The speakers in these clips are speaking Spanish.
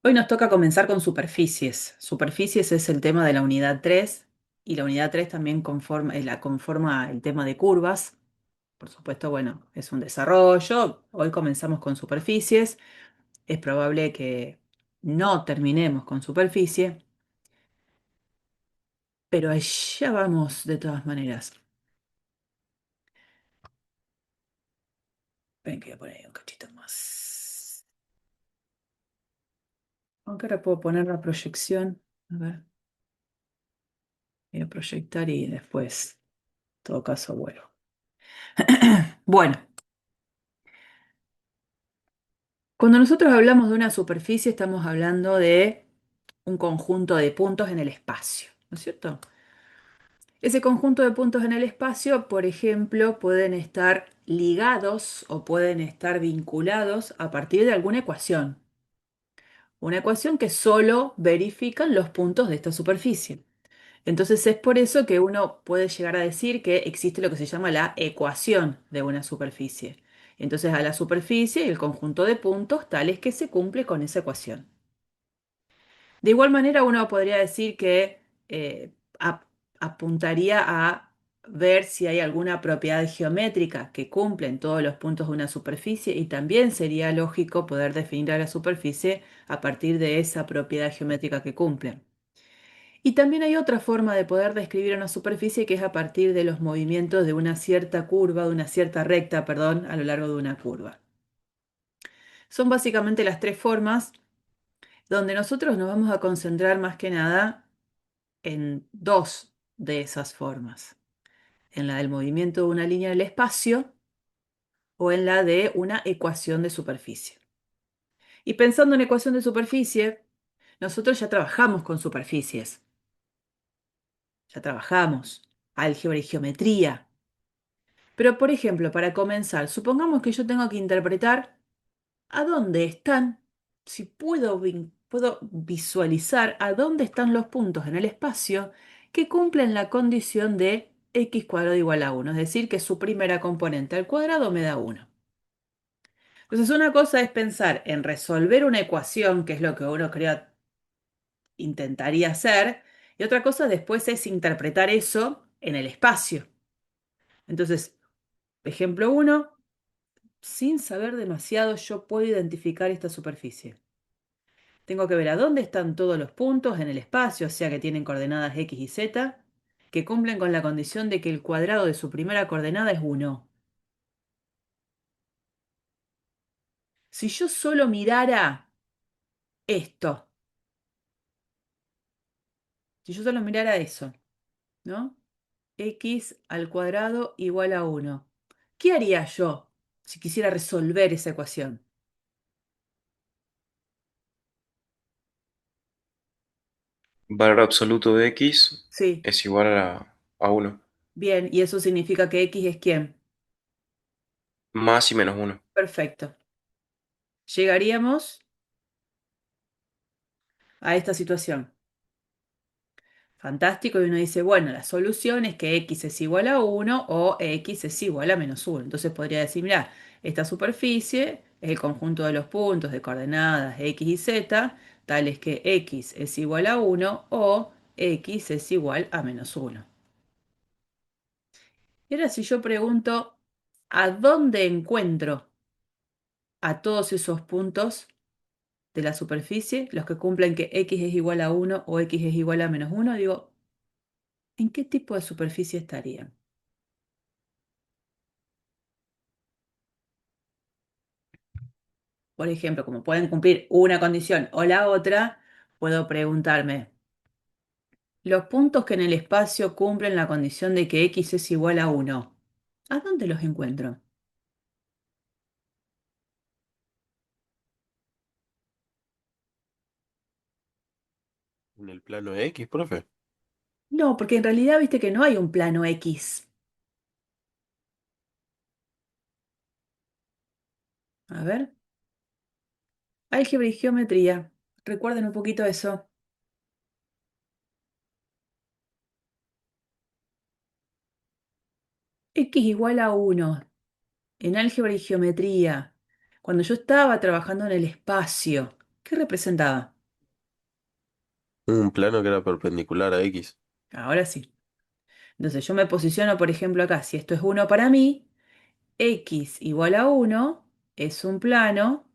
Hoy nos toca comenzar con superficies. Superficies es el tema de la unidad 3 y la unidad 3 también conforma el tema de curvas. Por supuesto, bueno, es un desarrollo. Hoy comenzamos con superficies. Es probable que no terminemos con superficie, pero allá vamos de todas maneras. Ven que voy a poner ahí un cachito más. Aunque ahora puedo poner la proyección. A ver, voy a proyectar y después, en todo caso, vuelvo. Bueno. Cuando nosotros hablamos de una superficie, estamos hablando de un conjunto de puntos en el espacio, ¿no es cierto? Ese conjunto de puntos en el espacio, por ejemplo, pueden estar ligados o pueden estar vinculados a partir de alguna ecuación. Una ecuación que solo verifican los puntos de esta superficie. Entonces es por eso que uno puede llegar a decir que existe lo que se llama la ecuación de una superficie. Entonces a la superficie el conjunto de puntos tales que se cumple con esa ecuación. De igual manera uno podría decir que ap- apuntaría a ver si hay alguna propiedad geométrica que cumple en todos los puntos de una superficie y también sería lógico poder definir a la superficie a partir de esa propiedad geométrica que cumple. Y también hay otra forma de poder describir una superficie que es a partir de los movimientos de una cierta curva, de una cierta recta, perdón, a lo largo de una curva. Son básicamente las tres formas donde nosotros nos vamos a concentrar más que nada en dos de esas formas, en la del movimiento de una línea en el espacio o en la de una ecuación de superficie. Y pensando en ecuación de superficie, nosotros ya trabajamos con superficies, ya trabajamos álgebra y geometría. Pero, por ejemplo, para comenzar, supongamos que yo tengo que interpretar a dónde están, si puedo visualizar a dónde están los puntos en el espacio que cumplen la condición de x cuadrado igual a uno, es decir, que su primera componente al cuadrado me da uno. Entonces, una cosa es pensar en resolver una ecuación, que es lo que uno intentaría hacer, y otra cosa después es interpretar eso en el espacio. Entonces, ejemplo uno. Sin saber demasiado, yo puedo identificar esta superficie. Tengo que ver a dónde están todos los puntos en el espacio, o sea que tienen coordenadas x y z, que cumplen con la condición de que el cuadrado de su primera coordenada es 1. Si yo solo mirara esto, si yo solo mirara eso, ¿no? X al cuadrado igual a 1. ¿Qué haría yo si quisiera resolver esa ecuación? Valor absoluto de x Sí, es igual a 1, bien, y eso significa que X es ¿quién? más y menos 1. Perfecto. Llegaríamos a esta situación. Fantástico, y uno dice, bueno, la solución es que x es igual a 1 o x es igual a menos 1. Entonces podría decir, mira, esta superficie es el conjunto de los puntos de coordenadas x y z, tales que x es igual a 1 o x es igual a menos 1. Y ahora si yo pregunto, ¿a dónde encuentro a todos esos puntos de la superficie, los que cumplen que x es igual a 1 o x es igual a menos 1? Digo, ¿en qué tipo de superficie estarían? Por ejemplo, como pueden cumplir una condición o la otra, puedo preguntarme, los puntos que en el espacio cumplen la condición de que x es igual a 1, ¿a dónde los encuentro? En el plano X, profe. No, porque en realidad viste que no hay un plano x. A ver, álgebra y geometría. Recuerden un poquito eso. X igual a 1 en álgebra y geometría. Cuando yo estaba trabajando en el espacio, ¿Qué representaba? Un plano que era perpendicular a X. Ahora sí. Entonces yo me posiciono, por ejemplo, acá. Si esto es uno para mí, x igual a uno es un plano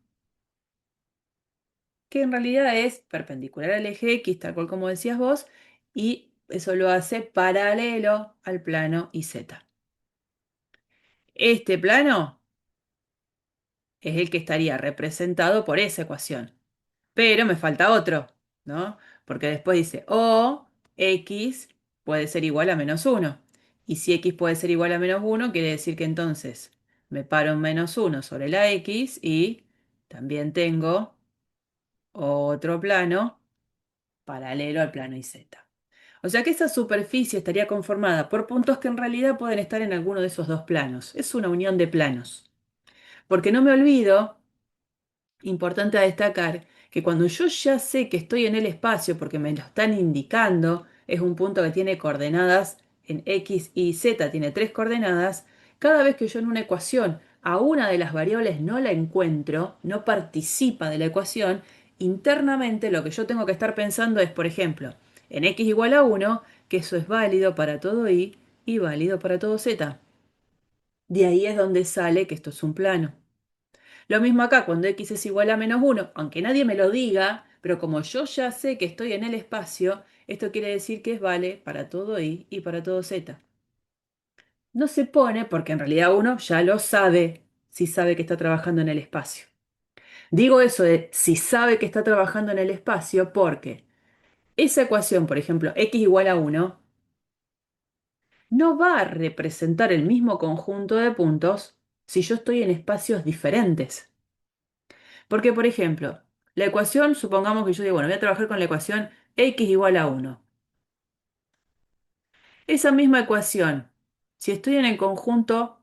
que en realidad es perpendicular al eje X, tal cual como decías vos, y eso lo hace paralelo al plano YZ. Este plano es el que estaría representado por esa ecuación. Pero me falta otro, ¿no? Porque después dice, o x puede ser igual a menos uno. Y si x puede ser igual a menos uno, quiere decir que entonces me paro en menos uno sobre la x y también tengo otro plano paralelo al plano YZ. O sea que esa superficie estaría conformada por puntos que en realidad pueden estar en alguno de esos dos planos. Es una unión de planos. Porque no me olvido, importante a destacar, que cuando yo ya sé que estoy en el espacio, porque me lo están indicando, es un punto que tiene coordenadas en X y Z, tiene tres coordenadas, cada vez que yo en una ecuación a una de las variables no la encuentro, no participa de la ecuación, internamente lo que yo tengo que estar pensando es, por ejemplo, en X igual a uno, que eso es válido para todo y válido para todo Z. De ahí es donde sale que esto es un plano. Lo mismo acá, cuando x es igual a menos uno, aunque nadie me lo diga, pero como yo ya sé que estoy en el espacio, esto quiere decir que es vale para todo y para todo z. No se pone porque en realidad uno ya lo sabe si sabe que está trabajando en el espacio. Digo eso de si sabe que está trabajando en el espacio porque esa ecuación, por ejemplo, x igual a uno, no va a representar el mismo conjunto de puntos si yo estoy en espacios diferentes. Porque, por ejemplo, la ecuación, supongamos que yo digo, bueno, voy a trabajar con la ecuación x igual a uno. Esa misma ecuación, si estoy en el conjunto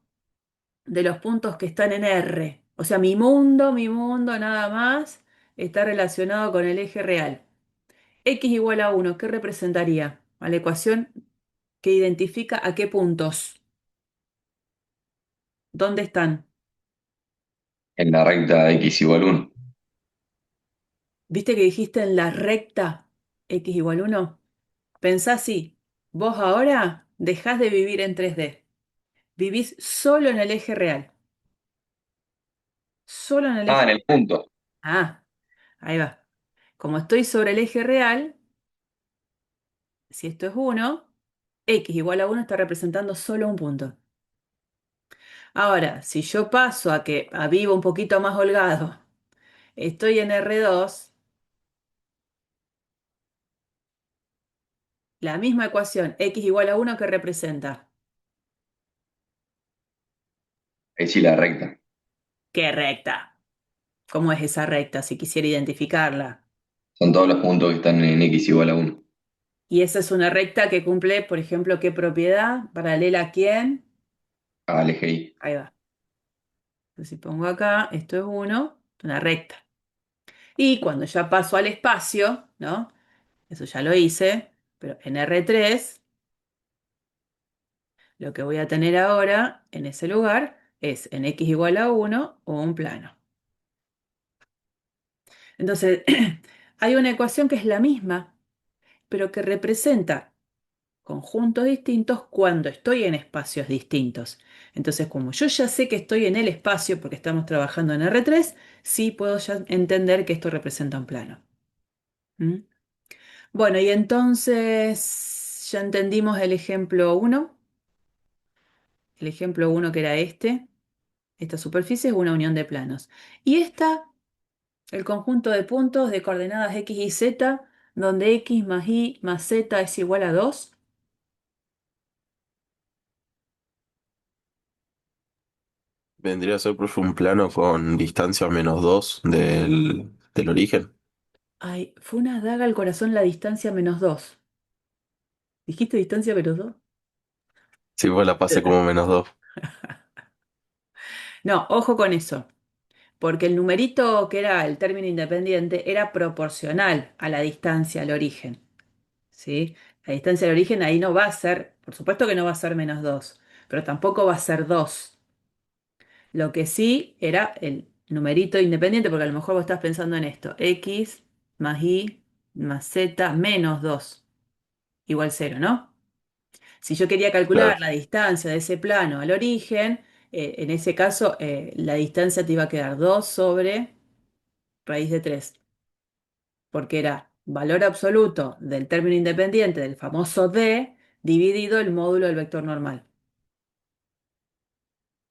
de los puntos que están en R, o sea, mi mundo nada más, está relacionado con el eje real. X igual a uno, ¿qué representaría? A la ecuación que identifica a qué puntos. ¿Dónde están? En la recta x igual 1. ¿Viste que dijiste en la recta x igual uno? Pensá así, vos ahora dejás de vivir en 3D. Vivís solo en el eje real. Solo en el Ah, eje. en el punto. Ah, ahí va. Como estoy sobre el eje real, si esto es uno, x igual a uno está representando solo un punto. Ahora, si yo paso a que a vivo un poquito más holgado, estoy en R2, la misma ecuación, x igual a uno, ¿qué representa? Ahí sí la recta. ¿Qué recta? ¿Cómo es esa recta si quisiera identificarla? Son todos los puntos que están en x igual a 1. Y esa es una recta que cumple, por ejemplo, ¿qué propiedad? ¿Paralela a quién? Al eje y. Ahí va. Entonces, si pongo acá, esto es uno, una recta. Y cuando ya paso al espacio, ¿no? Eso ya lo hice, pero en R3, lo que voy a tener ahora en ese lugar es en x igual a uno o un plano. Entonces, hay una ecuación que es la misma, pero que representa conjuntos distintos cuando estoy en espacios distintos. Entonces, como yo ya sé que estoy en el espacio porque estamos trabajando en R3, sí puedo ya entender que esto representa un plano. ¿Mm? Bueno, y entonces ya entendimos el ejemplo uno. El ejemplo uno que era este. Esta superficie es una unión de planos. Y esta, el conjunto de puntos de coordenadas x y z, donde x más y más z es igual a 2. Vendría a ser, profe, un plano con distancia -2 del origen. Ay, fue una daga al corazón la distancia -2. ¿Dijiste distancia -2? Sí, pues la pasé como -2. No, ojo con eso, porque el numerito que era el término independiente era proporcional a la distancia al origen, ¿sí? La distancia al origen ahí no va a ser, por supuesto que no va a ser -2, pero tampoco va a ser 2. Lo que sí era numerito independiente, porque a lo mejor vos estás pensando en esto, x más y más z menos 2 igual cero, ¿no? Si yo quería calcular Claro. la distancia de ese plano al origen, en ese caso la distancia te iba a quedar 2 sobre raíz de 3, porque era valor absoluto del término independiente del famoso d dividido el módulo del vector normal.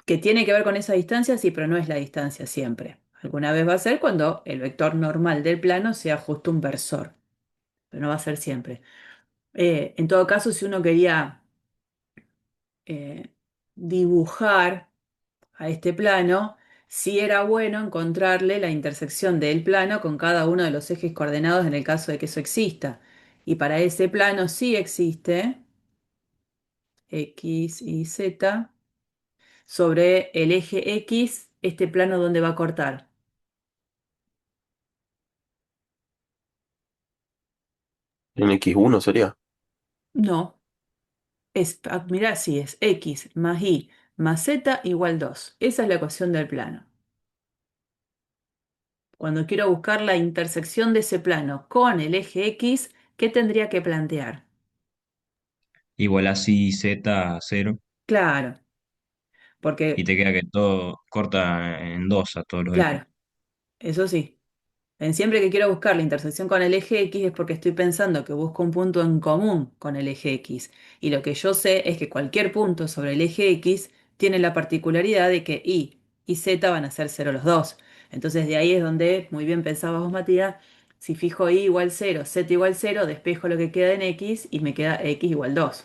Que tiene que ver con esa distancia, sí, pero no es la distancia siempre. Alguna vez va a ser cuando el vector normal del plano sea justo un versor, pero no va a ser siempre. En todo caso, si uno quería eh, dibujar a este plano, sí era bueno encontrarle la intersección del plano con cada uno de los ejes coordenados en el caso de que eso exista. Y para ese plano sí existe x y z. Sobre el eje X, este plano ¿dónde va a cortar? En X1 sería. No, mirá, sí, es X más Y más Z igual 2. Esa es la ecuación del plano. Cuando quiero buscar la intersección de ese plano con el eje X, ¿qué tendría que plantear? Igual así z 0 Claro, y porque, te queda que todo corta en dos a todos los ejes. claro, eso sí. Siempre que quiero buscar la intersección con el eje X es porque estoy pensando que busco un punto en común con el eje X. Y lo que yo sé es que cualquier punto sobre el eje X tiene la particularidad de que Y y Z van a ser cero los dos. Entonces de ahí es donde, muy bien pensabas vos, Matías, si fijo Y igual cero, Z igual cero, despejo lo que queda en X y me queda X igual 2.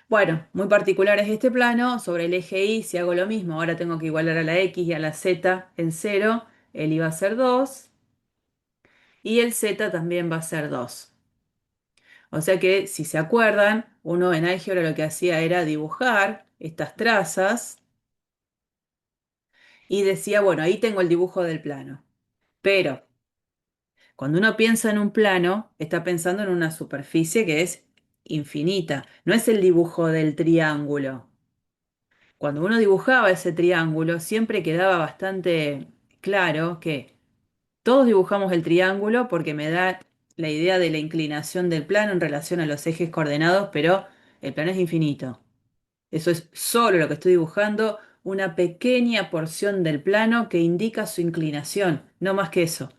Bueno, muy particular es este plano. Sobre el eje Y, si hago lo mismo, ahora tengo que igualar a la X y a la Z en cero, el Y va a ser 2. Y el Z también va a ser 2. O sea que, si se acuerdan, uno en álgebra lo que hacía era dibujar estas trazas y decía, bueno, ahí tengo el dibujo del plano. Pero cuando uno piensa en un plano, está pensando en una superficie que es infinita. No es el dibujo del triángulo. Cuando uno dibujaba ese triángulo, siempre quedaba bastante claro que todos dibujamos el triángulo porque me da la idea de la inclinación del plano en relación a los ejes coordenados, pero el plano es infinito. Eso es solo lo que estoy dibujando, una pequeña porción del plano que indica su inclinación, no más que eso.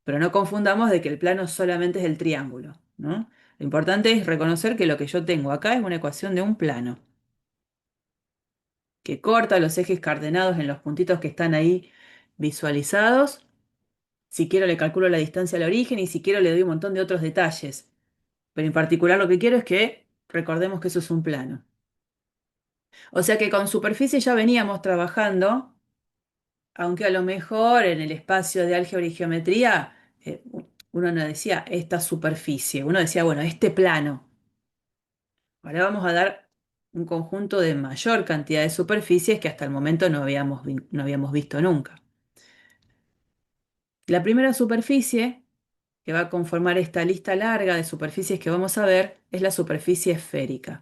Pero no confundamos de que el plano solamente es el triángulo, ¿no? Lo importante es reconocer que lo que yo tengo acá es una ecuación de un plano, que corta los ejes coordenados en los puntitos que están ahí visualizados. Si quiero le calculo la distancia al origen y si quiero le doy un montón de otros detalles. Pero en particular lo que quiero es que recordemos que eso es un plano. O sea que con superficie ya veníamos trabajando, aunque a lo mejor en el espacio de álgebra y geometría uno no decía esta superficie, uno decía, bueno, este plano. Ahora vamos a dar un conjunto de mayor cantidad de superficies que hasta el momento no habíamos visto nunca. La primera superficie que va a conformar esta lista larga de superficies que vamos a ver es la superficie esférica.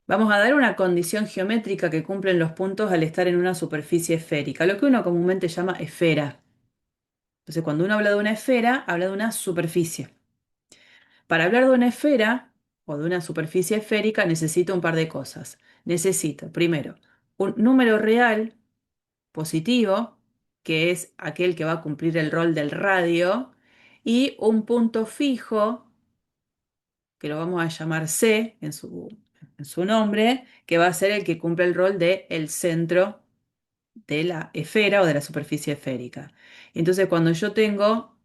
Vamos a dar una condición geométrica que cumplen los puntos al estar en una superficie esférica, lo que uno comúnmente llama esfera. Entonces, cuando uno habla de una esfera, habla de una superficie. Para hablar de una esfera o de una superficie esférica, necesito un par de cosas. Necesito, primero, un número real positivo, que es aquel que va a cumplir el rol del radio, y un punto fijo que lo vamos a llamar C en su nombre, que va a ser el que cumple el rol de el centro de la esfera o de la superficie esférica. Entonces, cuando yo tengo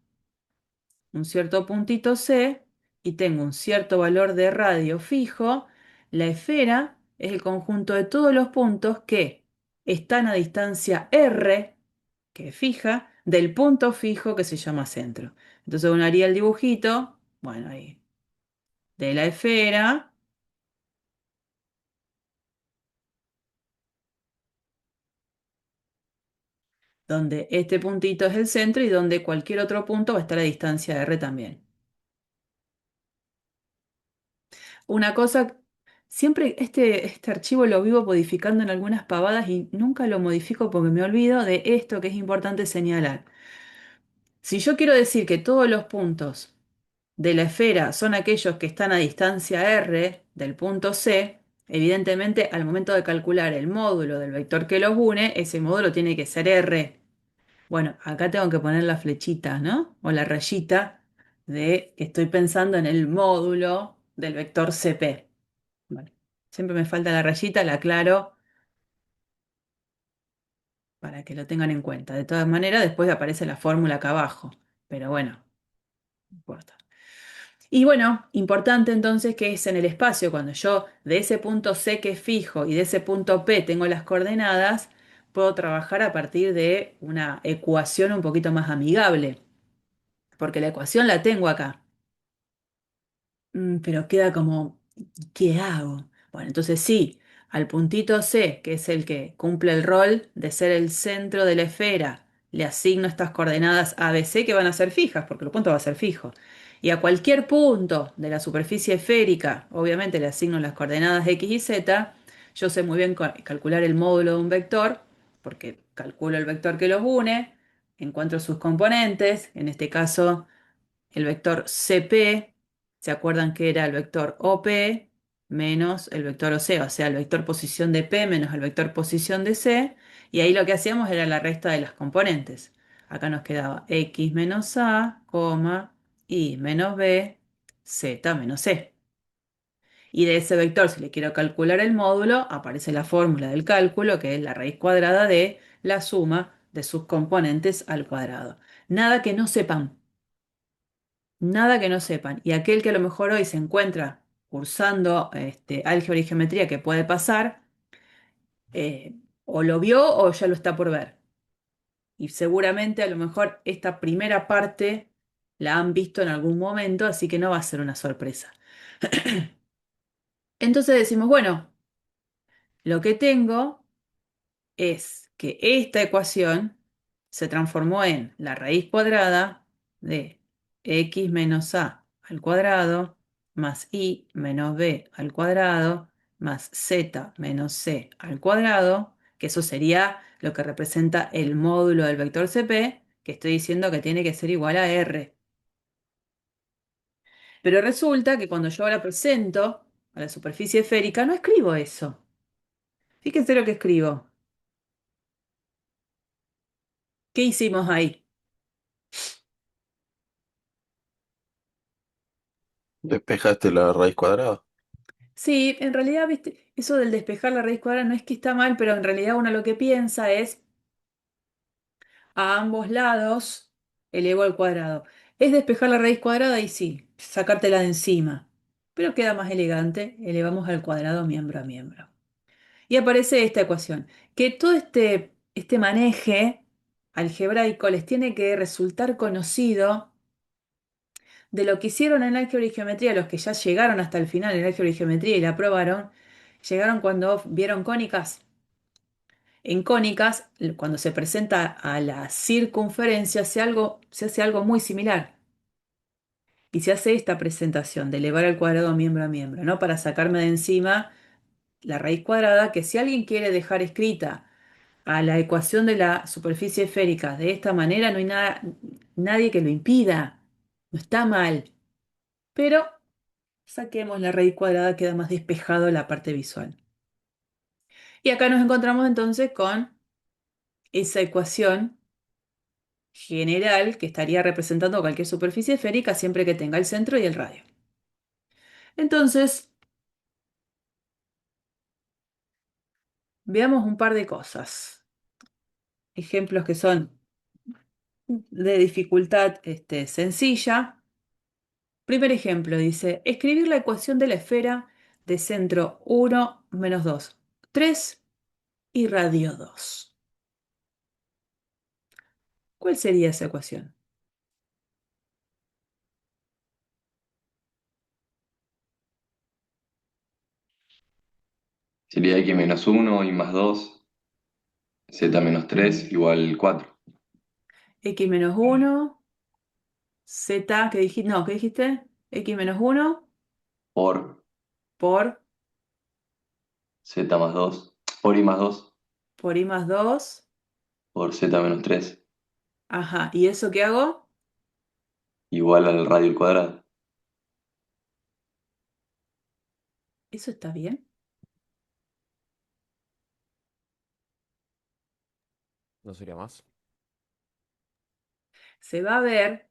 un cierto puntito C y tengo un cierto valor de radio fijo, la esfera es el conjunto de todos los puntos que están a distancia R, que es fija, del punto fijo que se llama centro. Entonces uno haría el dibujito, bueno, ahí, de la esfera, donde este puntito es el centro y donde cualquier otro punto va a estar a distancia R también. Una cosa Siempre este archivo lo vivo modificando en algunas pavadas y nunca lo modifico porque me olvido de esto que es importante señalar. Si yo quiero decir que todos los puntos de la esfera son aquellos que están a distancia r del punto C, evidentemente al momento de calcular el módulo del vector que los une, ese módulo tiene que ser r. Bueno, acá tengo que poner la flechita, ¿no? O la rayita de que estoy pensando en el módulo del vector CP. Bueno, siempre me falta la rayita, la aclaro para que lo tengan en cuenta. De todas maneras, después aparece la fórmula acá abajo. Pero bueno, no importa. Y bueno, importante entonces que es en el espacio, cuando yo de ese punto C que es fijo y de ese punto P tengo las coordenadas, puedo trabajar a partir de una ecuación un poquito más amigable, porque la ecuación la tengo acá. Pero queda como, ¿qué hago? Bueno, entonces sí, al puntito C, que es el que cumple el rol de ser el centro de la esfera, le asigno estas coordenadas A, B, C que van a ser fijas, porque el punto va a ser fijo. Y a cualquier punto de la superficie esférica, obviamente le asigno las coordenadas X y Z, yo sé muy bien calcular el módulo de un vector, porque calculo el vector que los une, encuentro sus componentes, en este caso el vector CP, ¿se acuerdan que era el vector OP menos el vector OC? O sea, el vector posición de P menos el vector posición de C, y ahí lo que hacíamos era la resta de las componentes. Acá nos quedaba X menos A, Y menos B, Z menos C. Y de ese vector, si le quiero calcular el módulo, aparece la fórmula del cálculo, que es la raíz cuadrada de la suma de sus componentes al cuadrado. Nada que no sepan. Nada que no sepan. Y aquel que a lo mejor hoy se encuentra cursando álgebra y geometría, que puede pasar, o lo vio o ya lo está por ver. Y seguramente a lo mejor esta primera parte la han visto en algún momento, así que no va a ser una sorpresa. Entonces decimos, bueno, lo que tengo es que esta ecuación se transformó en la raíz cuadrada de x menos a al cuadrado más y menos b al cuadrado más z menos c al cuadrado, que eso sería lo que representa el módulo del vector CP, que estoy diciendo que tiene que ser igual a r. Pero resulta que cuando yo ahora presento a la superficie esférica, no escribo eso. Fíjense lo que escribo. ¿Qué hicimos ahí? Despejaste la raíz cuadrada. Sí, en realidad, viste, eso del despejar la raíz cuadrada no es que está mal, pero en realidad uno lo que piensa es a ambos lados elevo al cuadrado. Es despejar la raíz cuadrada y sí, sacártela de encima, pero queda más elegante, elevamos al cuadrado miembro a miembro. Y aparece esta ecuación, que todo este maneje algebraico les tiene que resultar conocido de lo que hicieron en álgebra y geometría, los que ya llegaron hasta el final en álgebra y geometría y la aprobaron, llegaron cuando vieron cónicas. En cónicas, cuando se presenta a la circunferencia, se hace algo muy similar. Y se hace esta presentación de elevar al cuadrado miembro a miembro, ¿no? Para sacarme de encima la raíz cuadrada, que si alguien quiere dejar escrita a la ecuación de la superficie esférica de esta manera, no hay nadie que lo impida. No está mal. Pero saquemos la raíz cuadrada, queda más despejado la parte visual. Y acá nos encontramos entonces con esa ecuación general que estaría representando cualquier superficie esférica siempre que tenga el centro y el radio. Entonces, veamos un par de cosas. Ejemplos que son de dificultad sencilla. Primer ejemplo dice, escribir la ecuación de la esfera de centro 1 menos 2, 3 y radio 2. ¿Cuál sería esa ecuación? Sería x menos uno y más 2 z menos 3 igual 4. X menos 1, Z, ¿qué dijiste? No, ¿qué dijiste? X menos 1 Por por z más 2 por i más 2 por i más 2. por z menos 3 Ajá, ¿y eso qué hago? igual al radio al cuadrado. ¿Eso está bien? ¿No sería más? Se va a ver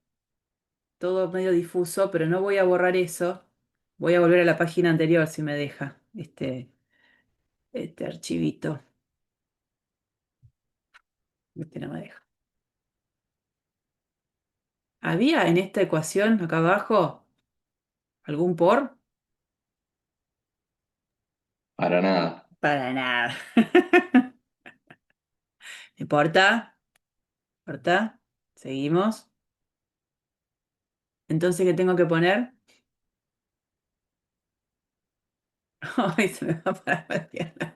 todo medio difuso, pero no voy a borrar eso. Voy a volver a la página anterior si me deja este archivito. Este no me deja. ¿Había en esta ecuación acá abajo algún por? Para nada. Para nada. ¿Me importa? ¿Me importa? Seguimos. Entonces, ¿qué tengo que poner? Ay, se me va para la pierna.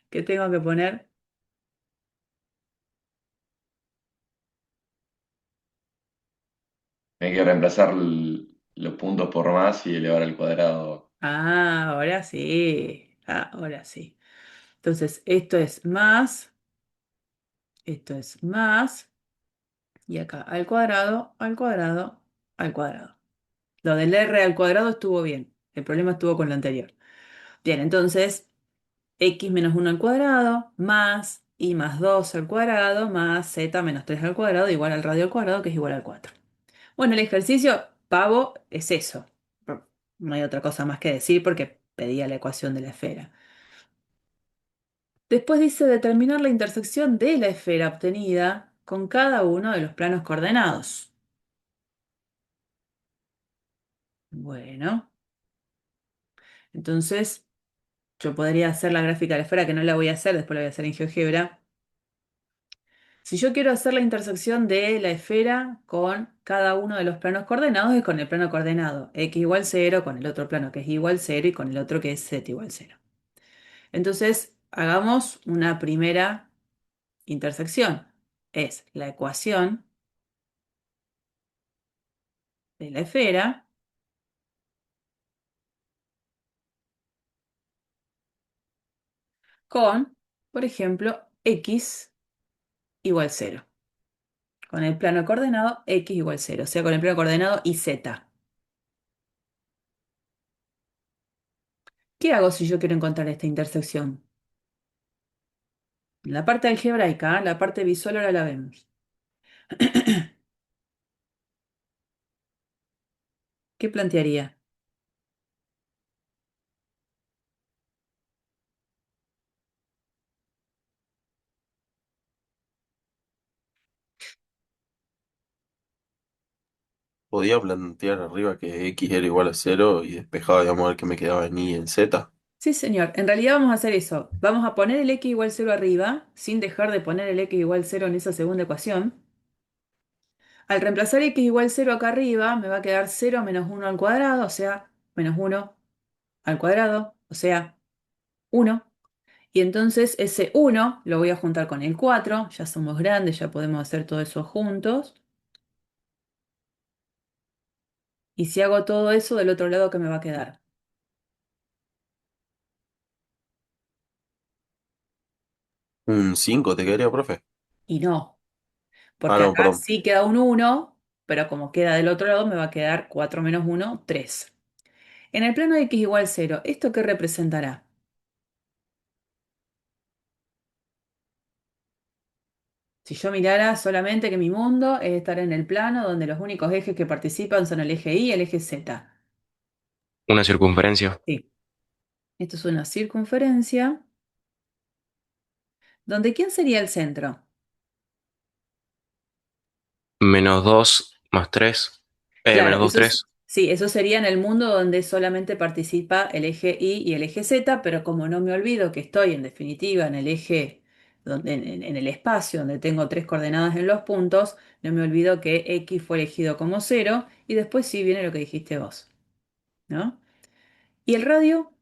¿Qué tengo que poner? Hay que reemplazar los puntos por más y elevar al cuadrado. Ah, ahora sí. Ah, ahora sí. Entonces, esto es más, esto es más, y acá al cuadrado, al cuadrado, al cuadrado. Lo del r al cuadrado estuvo bien. El problema estuvo con lo anterior. Bien, entonces, x menos 1 al cuadrado, más y más 2 al cuadrado, más z menos 3 al cuadrado, igual al radio al cuadrado, que es igual al 4. Bueno, el ejercicio, pavo, es eso. No hay otra cosa más que decir porque pedía la ecuación de la esfera. Después dice determinar la intersección de la esfera obtenida con cada uno de los planos coordenados. Bueno, entonces yo podría hacer la gráfica de la esfera, que no la voy a hacer, después la voy a hacer en GeoGebra. Si yo quiero hacer la intersección de la esfera con cada uno de los planos coordenados, es con el plano coordenado x igual 0, con el otro plano que es igual 0 y con el otro que es z igual 0. Entonces, hagamos una primera intersección. Es la ecuación de la esfera con, por ejemplo, x igual 0. Con el plano coordenado x igual 0, o sea, con el plano coordenado y z. ¿Qué hago si yo quiero encontrar esta intersección? La parte algebraica, la parte visual ahora la vemos. ¿Qué plantearía? Podía plantear arriba que x era igual a cero y despejaba, digamos, a ver qué me quedaba en y en z. Sí, señor. En realidad vamos a hacer eso. Vamos a poner el x igual 0 arriba, sin dejar de poner el x igual 0 en esa segunda ecuación. Al reemplazar x igual 0 acá arriba, me va a quedar 0 menos 1 al cuadrado, o sea, menos 1 al cuadrado, o sea, 1. Y entonces ese 1 lo voy a juntar con el 4. Ya somos grandes, ya podemos hacer todo eso juntos. Y si hago todo eso, del otro lado, ¿qué me va a quedar? ¿Un 5 te quedaría, profe? Y no, Ah, porque no, acá perdón. sí queda un 1, pero como queda del otro lado, me va a quedar 4 menos 1, 3. En el plano de x igual 0, ¿esto qué representará? Si yo mirara solamente que mi mundo es estar en el plano donde los únicos ejes que participan son el eje Y y el eje Z. Una circunferencia. Sí. Esto es una circunferencia donde ¿quién sería el centro? Menos 2 más 3. Claro, Menos 2, 3. sí, eso sería en el mundo donde solamente participa el eje Y y el eje Z, pero como no me olvido que estoy en definitiva en el eje, en el espacio donde tengo tres coordenadas en los puntos, no me olvido que X fue elegido como cero y después sí viene lo que dijiste vos, ¿no? ¿Y el radio?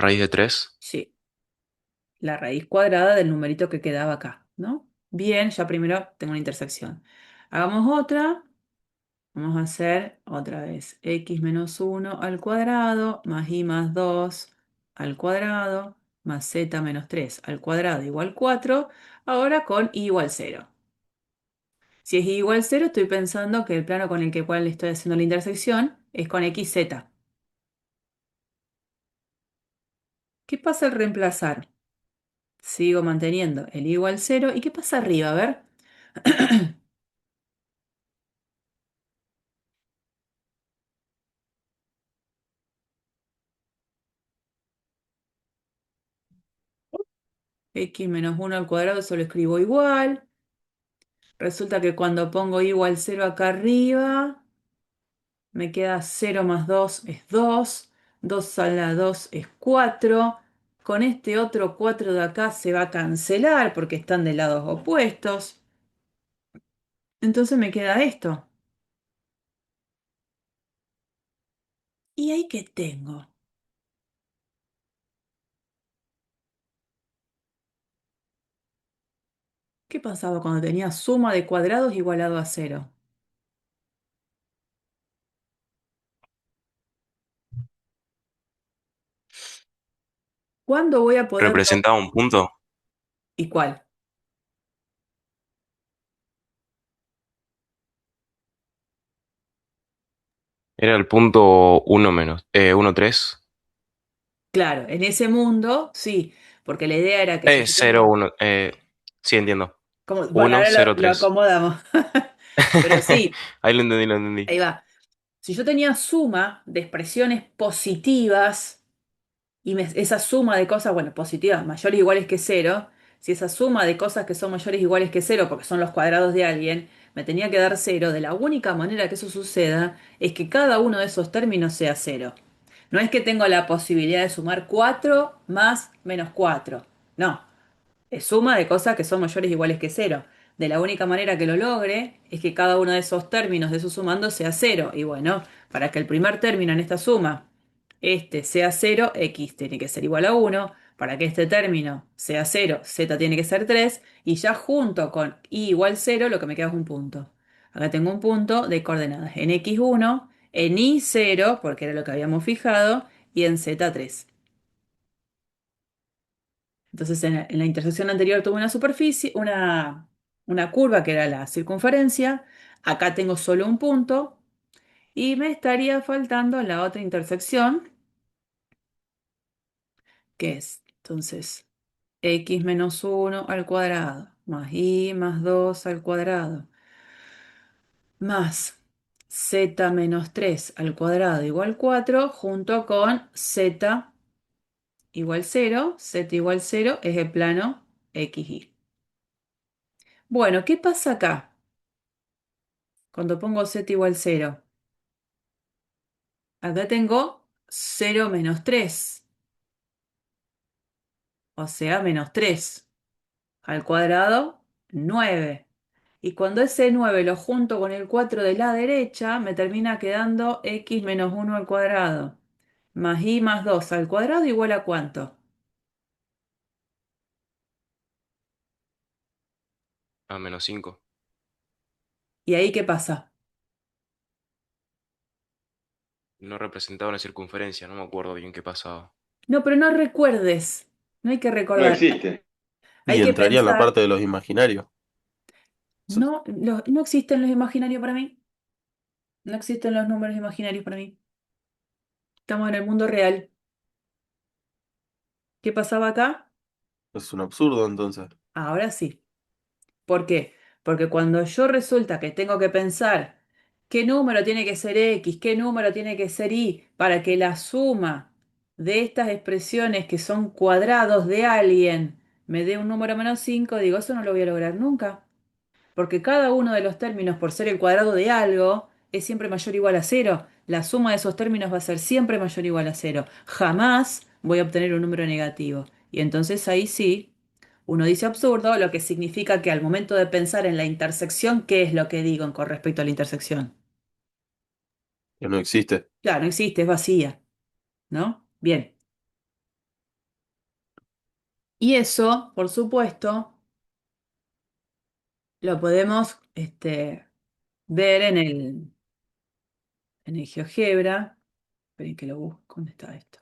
Raíz de 3. Sí, la raíz cuadrada del numerito que quedaba acá, ¿no? Bien, ya primero tengo una intersección. Hagamos otra. Vamos a hacer otra vez x menos 1 al cuadrado más y más 2 al cuadrado más z menos 3 al cuadrado igual 4, ahora con y igual 0. Si es y igual 0, estoy pensando que el plano con el cual estoy haciendo la intersección es con xz. ¿Qué pasa al reemplazar? Sigo manteniendo el y igual 0. ¿Y qué pasa arriba? A ver. X menos 1 al cuadrado, eso lo escribo igual. Resulta que cuando pongo igual 0 acá arriba, me queda 0 más 2 es 2. 2 a la 2 es 4. Con este otro 4 de acá se va a cancelar porque están de lados opuestos. Entonces me queda esto. ¿Y ahí qué tengo? ¿Qué pasaba cuando tenía suma de cuadrados igualado a 0? ¿Cuándo voy a poder ¿Representaba un punto? ¿Y cuál? Era el punto uno menos, 1, 3. Claro, en ese mundo, sí, porque la idea era que si yo 0, tengo, 1. Sí, entiendo. bueno, Uno ahora cero lo tres. acomodamos, pero sí, Ahí lo entendí, lo entendí. ahí va. Si yo tenía suma de expresiones positivas y esa suma de cosas, bueno, positivas mayores o iguales que cero, si esa suma de cosas que son mayores o iguales que cero, porque son los cuadrados de alguien, me tenía que dar cero, de la única manera que eso suceda es que cada uno de esos términos sea cero. No es que tengo la posibilidad de sumar 4 más menos 4. No, es suma de cosas que son mayores o iguales que cero. De la única manera que lo logre es que cada uno de esos términos de su sumando sea cero. Y bueno, para que el primer término en esta suma, este sea cero, x tiene que ser igual a 1. Para que este término sea cero, z tiene que ser 3. Y ya junto con y igual cero, lo que me queda es un punto. Acá tengo un punto de coordenadas en x1, en y0, porque era lo que habíamos fijado, y en z3. Entonces, en la intersección anterior tuve una superficie, una curva que era la circunferencia. Acá tengo solo un punto y me estaría faltando la otra intersección, que es entonces x menos 1 al cuadrado más y más 2 al cuadrado más z menos 3 al cuadrado igual 4 junto con z igual 0. Z igual 0 es el plano XY. Bueno, ¿qué pasa acá? Cuando pongo z igual 0, acá tengo 0 menos 3, o sea, menos 3 al cuadrado, 9. Y cuando ese 9 lo junto con el 4 de la derecha, me termina quedando x menos 1 al cuadrado, más y más 2 al cuadrado igual a ¿cuánto? Menos 5. ¿Y ahí qué pasa? No representaba una circunferencia, no me acuerdo bien qué pasaba. No, pero no recuerdes, no hay que No recordar, existe. hay Y que entraría en la pensar, parte de los imaginarios. Eso no, no existen los imaginarios para mí, no existen los números imaginarios para mí, estamos en el mundo real. ¿Qué pasaba acá? es un absurdo entonces. Ahora sí. ¿Por qué? Porque cuando yo resulta que tengo que pensar qué número tiene que ser X, qué número tiene que ser Y, para que la suma de estas expresiones que son cuadrados de alguien me dé un número menos 5, digo, eso no lo voy a lograr nunca. Porque cada uno de los términos, por ser el cuadrado de algo, es siempre mayor o igual a cero. La suma de esos términos va a ser siempre mayor o igual a cero. Jamás voy a obtener un número negativo. Y entonces ahí sí, uno dice absurdo, lo que significa que al momento de pensar en la intersección, ¿qué es lo que digo con respecto a la intersección? Que no existe. Claro, no existe, es vacía, ¿no? Bien. Y eso, por supuesto, lo podemos ver en el en el GeoGebra. Esperen que lo busco. ¿Dónde está esto?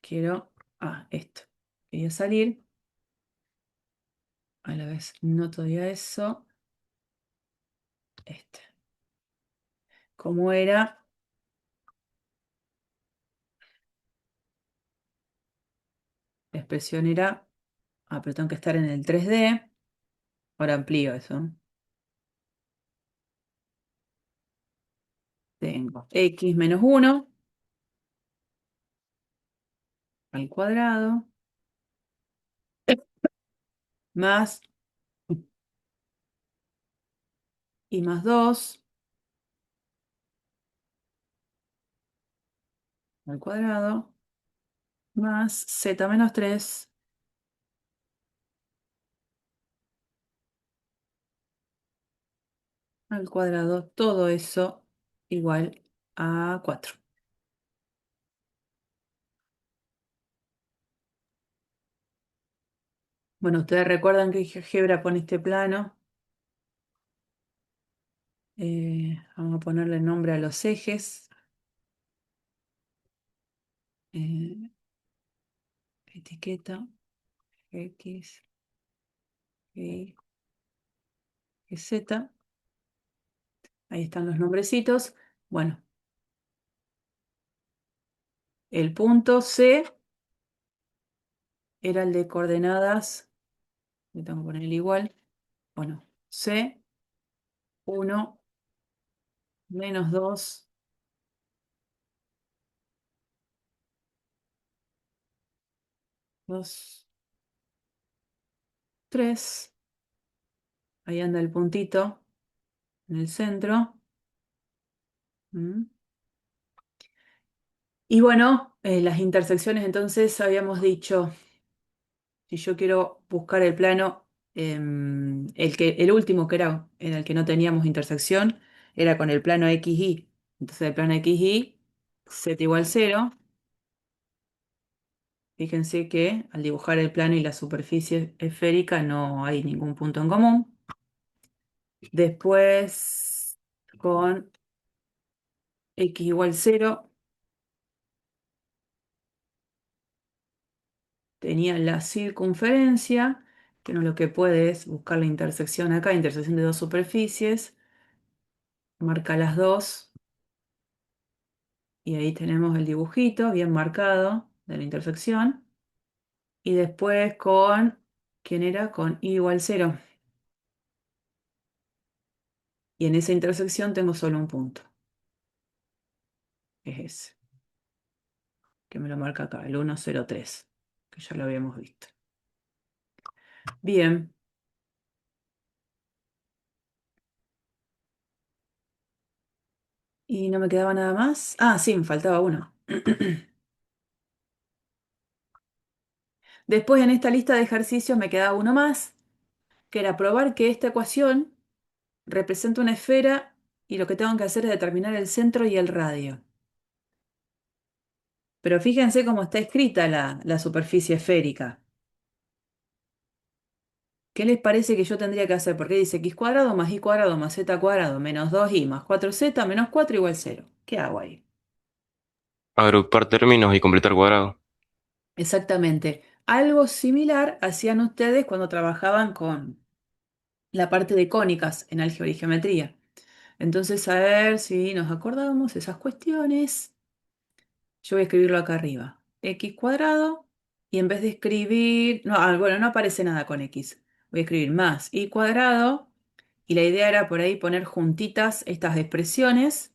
Quiero. Esto. Quería salir. A la vez, no todavía eso. Este. ¿Cómo era? La expresión era. Pero tengo que estar en el 3D. Ahora amplío eso. Tengo x menos 1 al cuadrado más y más 2 al cuadrado más z menos 3 al cuadrado. Todo eso igual a 4. Bueno, ustedes recuerdan que GeoGebra pone este plano. Vamos a ponerle nombre a los ejes. Eh, etiqueta X, Y, Z. Ahí están los nombrecitos. Bueno, el punto C era el de coordenadas. Le tengo que poner el igual. Bueno, C, 1, menos 2, 2, 3. Ahí anda el puntito en el centro. Mm. Y bueno, las intersecciones, entonces habíamos dicho, si yo quiero buscar el plano, el último que era en el que no teníamos intersección, era con el plano XY. Entonces el plano XY, z igual 0. Fíjense que al dibujar el plano y la superficie esférica no hay ningún punto en común. Después, con x igual 0, tenía la circunferencia, que uno lo que puede es buscar la intersección acá, intersección de dos superficies, marca las dos, y ahí tenemos el dibujito bien marcado de la intersección. Y después con, ¿quién era? Con y igual 0. Y en esa intersección tengo solo un punto, es ese, que me lo marca acá, el 1,03, que ya lo habíamos visto. Bien. Y no me quedaba nada más. Sí, me faltaba uno. Después en esta lista de ejercicios me quedaba uno más, que era probar que esta ecuación representa una esfera y lo que tengo que hacer es determinar el centro y el radio. Pero fíjense cómo está escrita la superficie esférica. ¿Qué les parece que yo tendría que hacer? Porque dice x cuadrado más y cuadrado más z cuadrado menos 2y más 4z menos 4 igual 0. ¿Qué hago ahí? Agrupar términos y completar cuadrado. Exactamente. Algo similar hacían ustedes cuando trabajaban con la parte de cónicas en álgebra y geometría. Entonces, a ver si nos acordamos esas cuestiones. Yo voy a escribirlo acá arriba. X cuadrado. Y en vez de escribir... No, bueno, no aparece nada con X. Voy a escribir más y cuadrado. Y la idea era por ahí poner juntitas estas expresiones.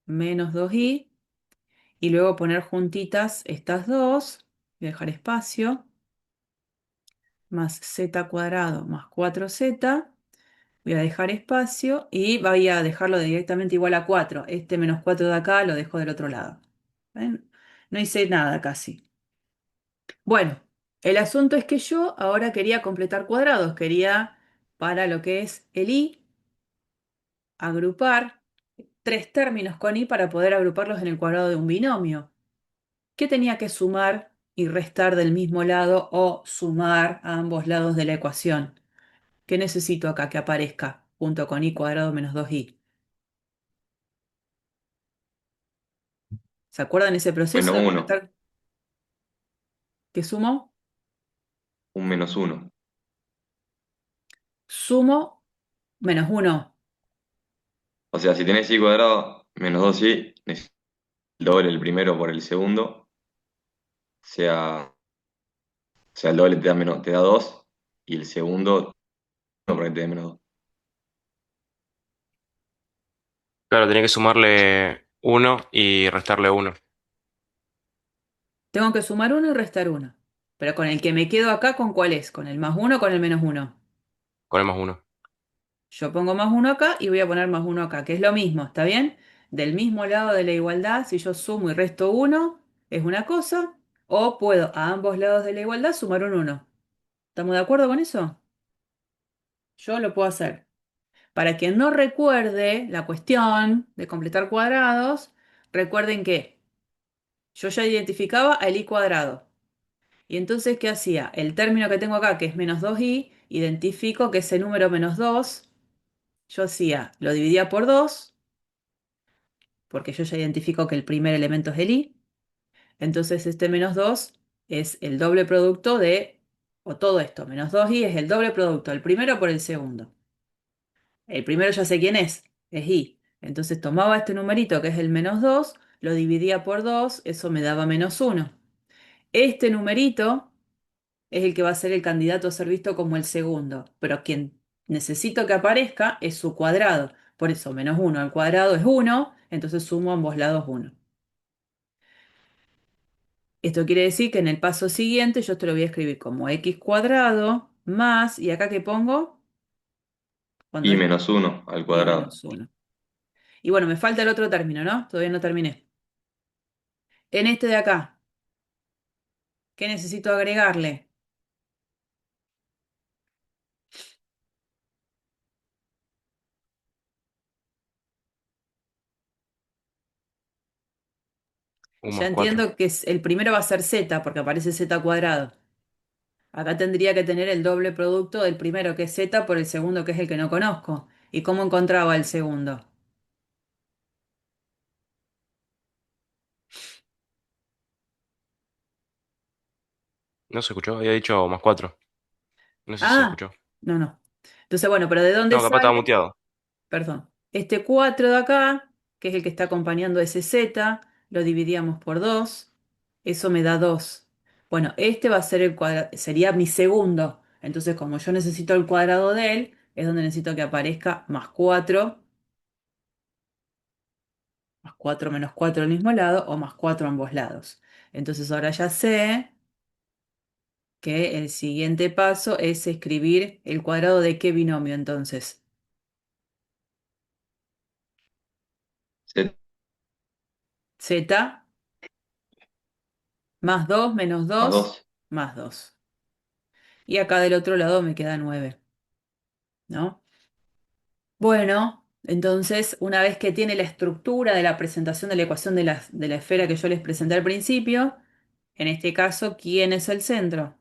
Menos 2y. Y luego poner juntitas estas dos. Voy a dejar espacio. Más z cuadrado más 4z. Voy a dejar espacio y voy a dejarlo directamente igual a 4. Este menos 4 de acá lo dejo del otro lado. ¿Ven? No hice nada casi. Bueno, el asunto es que yo ahora quería completar cuadrados. Quería, para lo que es el i, agrupar tres términos con i para poder agruparlos en el cuadrado de un binomio. ¿Qué tenía que sumar y restar del mismo lado o sumar a ambos lados de la ecuación? ¿Qué necesito acá que aparezca junto con i cuadrado menos 2i? ¿Se acuerdan ese proceso Menos de uno, completar? ¿Qué sumo? un menos uno. Sumo menos uno. O sea, si tenés y cuadrado, menos 2y, necesitas el doble el primero por el segundo, sea, o sea, el doble te da 2 y el segundo no, porque te da menos 2. Claro, tenía que sumarle uno y restarle uno. Tengo que sumar uno y restar uno. Pero con el que me quedo acá, ¿con cuál es? ¿Con el más uno o con el menos uno? Con el más uno. Yo pongo más uno acá y voy a poner más uno acá, que es lo mismo, ¿está bien? Del mismo lado de la igualdad, si yo sumo y resto uno, es una cosa, o puedo a ambos lados de la igualdad sumar un uno. ¿Estamos de acuerdo con eso? Yo lo puedo hacer. Para quien no recuerde la cuestión de completar cuadrados, recuerden que yo ya identificaba el i cuadrado. Y entonces, ¿qué hacía? El término que tengo acá, que es menos 2i, identifico que ese número menos 2, yo hacía, lo dividía por 2, porque yo ya identifico que el primer elemento es el i. Entonces, este menos 2 es el doble producto de, o todo esto, menos 2i es el doble producto del primero por el segundo. El primero ya sé quién es i. Entonces tomaba este numerito que es el menos 2, lo dividía por 2, eso me daba menos 1. Este numerito es el que va a ser el candidato a ser visto como el segundo, pero quien necesito que aparezca es su cuadrado. Por eso menos 1 al cuadrado es 1, entonces sumo a ambos lados 1. Esto quiere decir que en el paso siguiente yo te lo voy a escribir como x cuadrado más, ¿y acá qué pongo? Cuando Y es menos uno al y cuadrado. menos 1. Y bueno, me falta el otro término, ¿no? Todavía no terminé. En este de acá, ¿qué necesito agregarle? Un Ya más cuatro. entiendo que el primero va a ser z, porque aparece z cuadrado. Acá tendría que tener el doble producto del primero, que es z, por el segundo, que es el que no conozco. ¿Y cómo encontraba el segundo? No se escuchó, había dicho más cuatro. No sé si se Ah, escuchó. no, no. Entonces, bueno, pero ¿de dónde No, capaz estaba sale? muteado. Perdón. Este 4 de acá, que es el que está acompañando ese z, lo dividíamos por 2. Eso me da 2. Bueno, este va a ser el cuadrado, sería mi segundo. Entonces, como yo necesito el cuadrado de él, es donde necesito que aparezca más 4 menos 4 al mismo lado, o más 4 a ambos lados. Entonces, ahora ya sé que el siguiente paso es escribir el cuadrado de qué binomio entonces. Z Z más 2 menos más 2 2. más 2. Y acá del otro lado me queda 9, ¿no? Bueno, entonces, una vez que tiene la estructura de la presentación de la ecuación de la esfera que yo les presenté al principio, en este caso, ¿quién es el centro?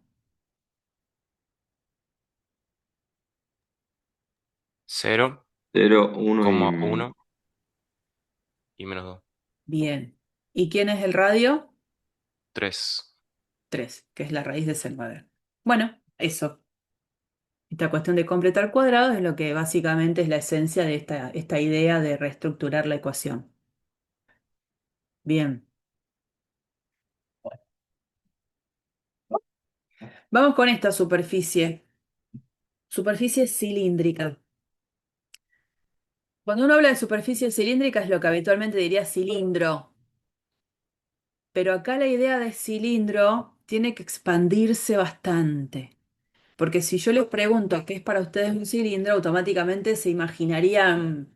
Cero, 0, 1 y coma uno y menos dos. Bien. ¿Y quién es el radio? Tres. 3, que es la raíz de Selvader. Bueno, eso. Esta cuestión de completar cuadrados es lo que básicamente es la esencia de esta idea de reestructurar la ecuación. Bien. Vamos con esta superficie. Superficie cilíndrica. Cuando uno habla de superficie cilíndrica es lo que habitualmente diría cilindro, pero acá la idea de cilindro tiene que expandirse bastante, porque si yo les pregunto qué es para ustedes un cilindro, automáticamente se imaginarían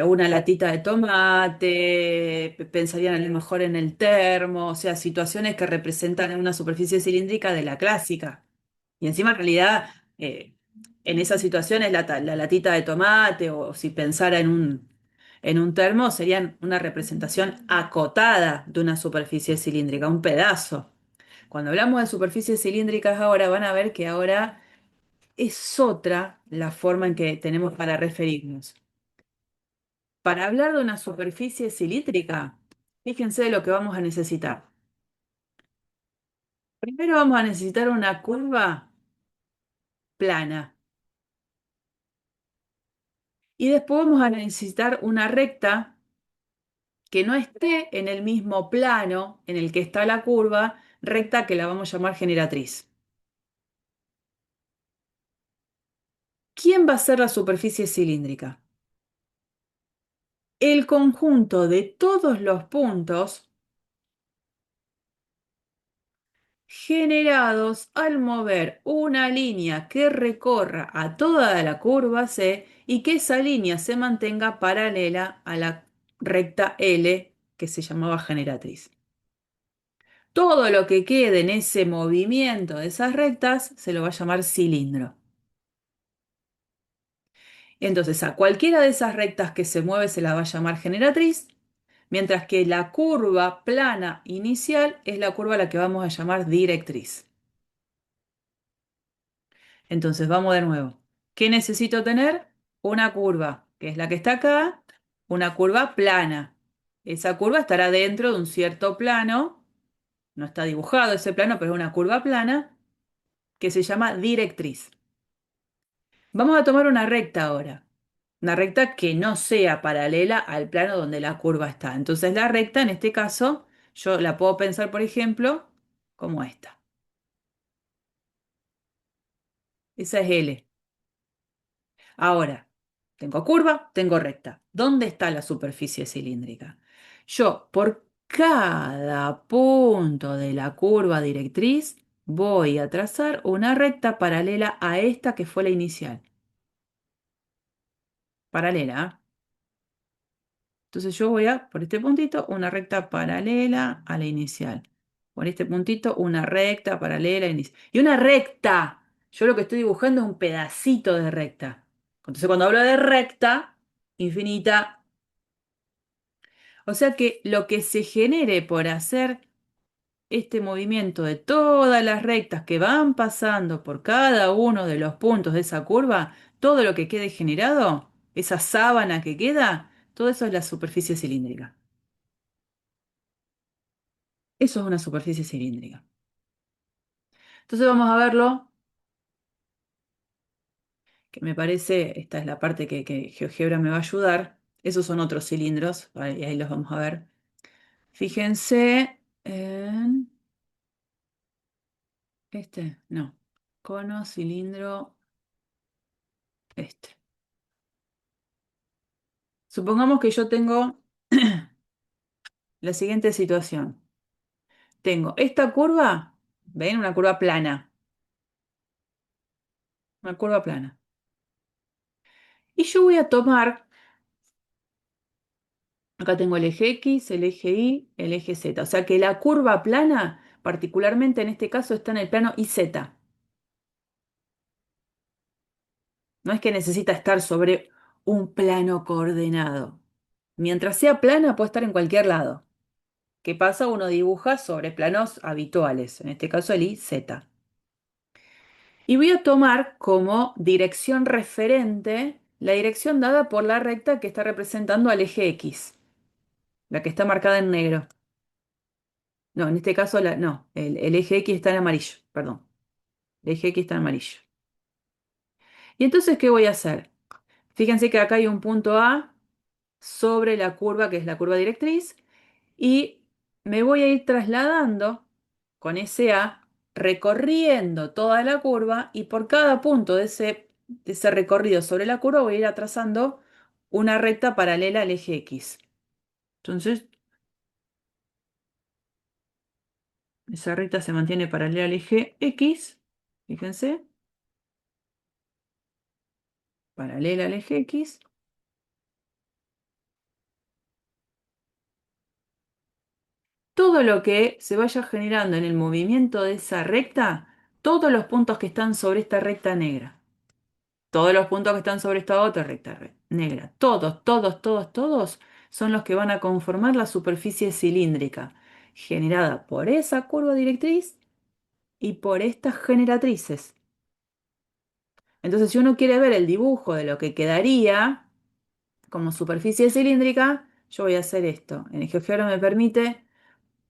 una latita de tomate, pensarían a lo mejor en el termo, o sea, situaciones que representan una superficie cilíndrica de la clásica. Y encima, en realidad, en esas situaciones, la latita de tomate, o si pensara en un termo, serían una representación acotada de una superficie cilíndrica, un pedazo. Cuando hablamos de superficies cilíndricas ahora, van a ver que ahora es otra la forma en que tenemos para referirnos. Para hablar de una superficie cilíndrica, Fíjense lo que vamos a necesitar. Primero vamos a necesitar una curva plana. Y después vamos a necesitar una recta que no esté en el mismo plano en el que está la curva, recta que la vamos a llamar generatriz. ¿Quién va a ser la superficie cilíndrica? El conjunto de todos los puntos generados al mover una línea que recorra a toda la curva C y que esa línea se mantenga paralela a la recta L que se llamaba generatriz. Todo lo que quede en ese movimiento de esas rectas se lo va a llamar cilindro. Entonces, a cualquiera de esas rectas que se mueve se la va a llamar generatriz, mientras que la curva plana inicial es la curva a la que vamos a llamar directriz. Entonces, vamos de nuevo. ¿Qué necesito tener? Una curva, que es la que está acá, una curva plana. Esa curva estará dentro de un cierto plano, no está dibujado ese plano, pero es una curva plana, que se llama directriz. Vamos a tomar una recta ahora. Una recta que no sea paralela al plano donde la curva está. Entonces la recta, en este caso, yo la puedo pensar, por ejemplo, como esta. Esa es L. Ahora, tengo curva, tengo recta. ¿Dónde está la superficie cilíndrica? Yo, por cada punto de la curva directriz, voy a trazar una recta paralela a esta que fue la inicial. Paralela, ¿eh? Entonces yo voy a, por este puntito, una recta paralela a la inicial. Por este puntito, una recta paralela a la inicial. Y una recta. Yo lo que estoy dibujando es un pedacito de recta. Entonces cuando hablo de recta infinita, o sea que lo que se genere por hacer este movimiento de todas las rectas que van pasando por cada uno de los puntos de esa curva, todo lo que quede generado, esa sábana que queda, todo eso es la superficie cilíndrica. Eso es una superficie cilíndrica. Entonces vamos a verlo, que me parece, esta es la parte que GeoGebra me va a ayudar. Esos son otros cilindros, y ahí los vamos a ver. Fíjense en este, no, cono, cilindro, este. Supongamos que yo tengo la siguiente situación. Tengo esta curva, ¿ven? Una curva plana. Y yo voy a tomar, acá tengo el eje X, el eje Y, el eje Z. O sea que la curva plana, particularmente en este caso, está en el plano IZ. No es que necesita estar sobre un plano coordenado. Mientras sea plana, puede estar en cualquier lado. ¿Qué pasa? Uno dibuja sobre planos habituales, en este caso el IZ. Y voy a tomar como dirección referente la dirección dada por la recta que está representando al eje X, la que está marcada en negro. No, en este caso no, el eje X está en amarillo, perdón. El eje X está en amarillo. ¿Y entonces qué voy a hacer? Fíjense que acá hay un punto A sobre la curva, que es la curva directriz, y me voy a ir trasladando con ese A, recorriendo toda la curva, y por cada punto de ese recorrido sobre la curva voy a ir trazando una recta paralela al eje X. Entonces, esa recta se mantiene paralela al eje X, fíjense, paralela al eje X. Todo lo que se vaya generando en el movimiento de esa recta, todos los puntos que están sobre esta recta negra, todos los puntos que están sobre esta otra recta negra, todos, todos, todos, todos son los que van a conformar la superficie cilíndrica generada por esa curva directriz y por estas generatrices. Entonces, si uno quiere ver el dibujo de lo que quedaría como superficie cilíndrica, yo voy a hacer esto. En el GeoGebra me permite,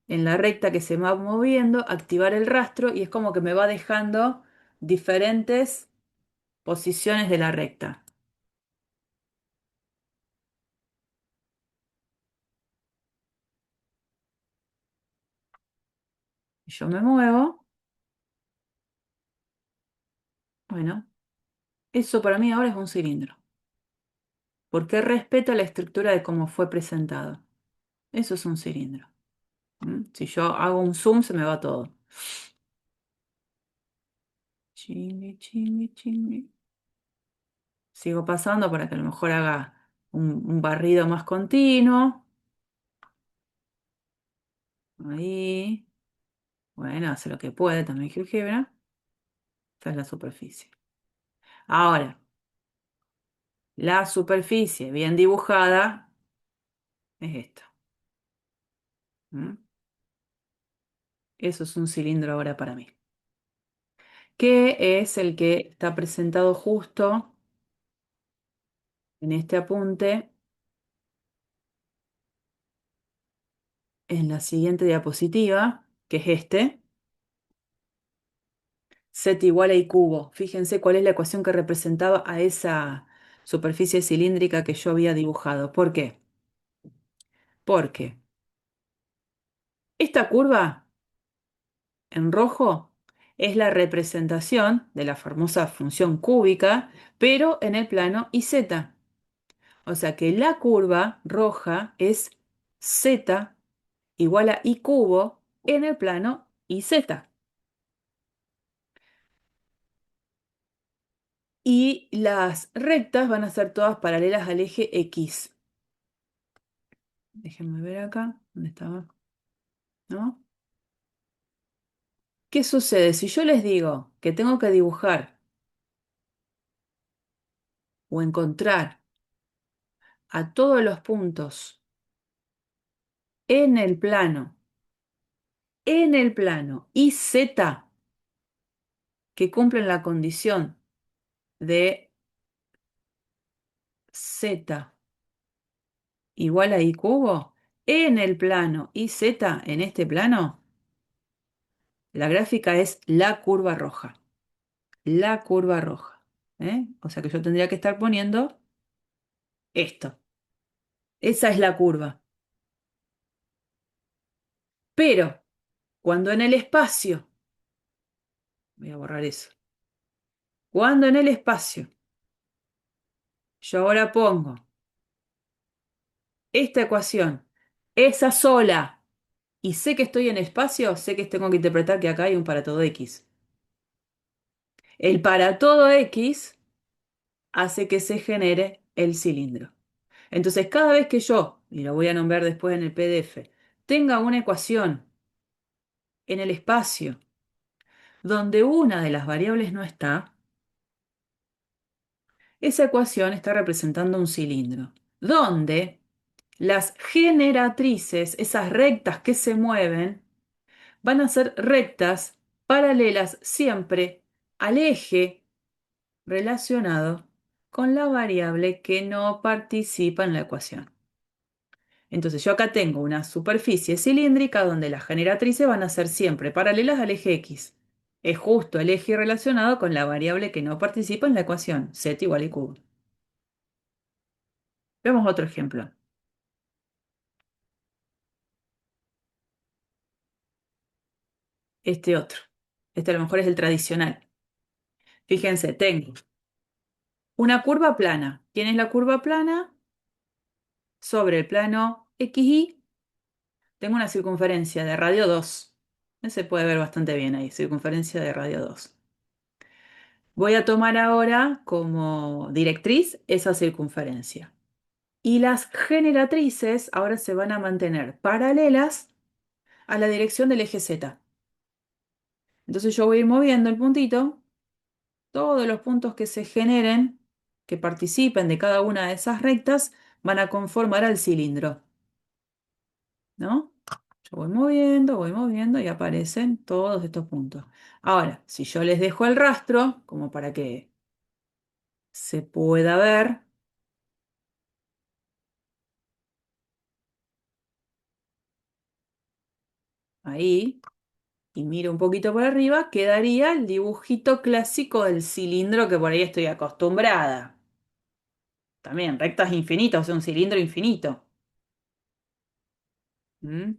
en la recta que se va moviendo, activar el rastro y es como que me va dejando diferentes posiciones de la recta. Y yo me muevo. Bueno, eso para mí ahora es un cilindro, porque respeta la estructura de cómo fue presentado. Eso es un cilindro. ¿Mm? Si yo hago un zoom, se me va todo. Chingui, chingui, chingui. Sigo pasando para que a lo mejor haga un barrido más continuo. Ahí. Bueno, hace lo que puede también GeoGebra. Esta es la superficie. Ahora, la superficie bien dibujada es esta. ¿Mm? Eso es un cilindro ahora para mí. Que es el que está presentado justo en este apunte en la siguiente diapositiva, que es este. Z igual a I cubo. Fíjense cuál es la ecuación que representaba a esa superficie cilíndrica que yo había dibujado. ¿Por qué? Porque esta curva en rojo es la representación de la famosa función cúbica, pero en el plano IZ. O sea que la curva roja es Z igual a I cubo en el plano IZ. Y las rectas van a ser todas paralelas al eje X. Déjenme ver acá, ¿dónde estaba? ¿No? ¿Qué sucede? Si yo les digo que tengo que dibujar o encontrar a todos los puntos en el plano y Z que cumplen la condición de Z igual a I cubo, en el plano y Z en este plano, la gráfica es la curva roja. La curva roja. ¿Eh? O sea que yo tendría que estar poniendo esto. Esa es la curva. Pero cuando en el espacio, voy a borrar eso, cuando en el espacio yo ahora pongo esta ecuación, esa sola, y sé que estoy en espacio, sé que tengo que interpretar que acá hay un para todo X. El para todo X hace que se genere el cilindro. Entonces, cada vez que yo, y lo voy a nombrar después en el PDF, tenga una ecuación en el espacio donde una de las variables no está, esa ecuación está representando un cilindro, donde las generatrices, esas rectas que se mueven, van a ser rectas paralelas siempre al eje relacionado con la variable que no participa en la ecuación. Entonces yo acá tengo una superficie cilíndrica donde las generatrices van a ser siempre paralelas al eje X. Es justo el eje relacionado con la variable que no participa en la ecuación, z igual a I cubo. Veamos otro ejemplo. Este otro. Este a lo mejor es el tradicional. Fíjense, tengo una curva plana. ¿Quién es la curva plana? Sobre el plano XY tengo una circunferencia de radio 2. Se puede ver bastante bien ahí, circunferencia de radio 2. Voy a tomar ahora como directriz esa circunferencia. Y las generatrices ahora se van a mantener paralelas a la dirección del eje Z. Entonces yo voy a ir moviendo el puntito, todos los puntos que se generen, que participen de cada una de esas rectas, van a conformar al cilindro. ¿No? Yo voy moviendo y aparecen todos estos puntos. Ahora, si yo les dejo el rastro, como para que se pueda ver, ahí, y miro un poquito por arriba, quedaría el dibujito clásico del cilindro que por ahí estoy acostumbrada. También, rectas infinitas, o sea, un cilindro infinito. ¿Mm?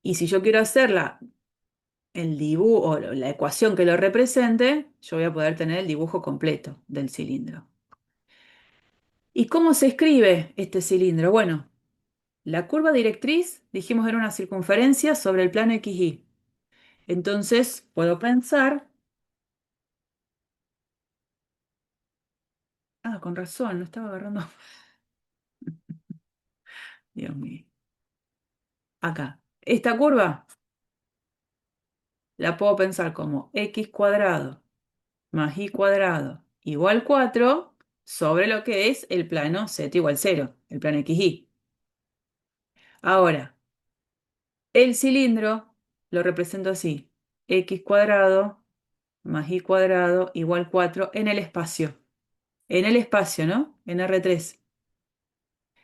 Y si yo quiero hacerla, el dibujo o la ecuación que lo represente, yo voy a poder tener el dibujo completo del cilindro. ¿Y cómo se escribe este cilindro? Bueno, la curva directriz, dijimos, era una circunferencia sobre el plano XY. Entonces, puedo pensar, con razón, no estaba agarrando. Dios mío. Acá. Esta curva la puedo pensar como x cuadrado más y cuadrado igual 4 sobre lo que es el plano z igual 0, el plano XY. Ahora, el cilindro lo represento así, x cuadrado más y cuadrado igual 4 en el espacio. En el espacio, ¿no? En R3.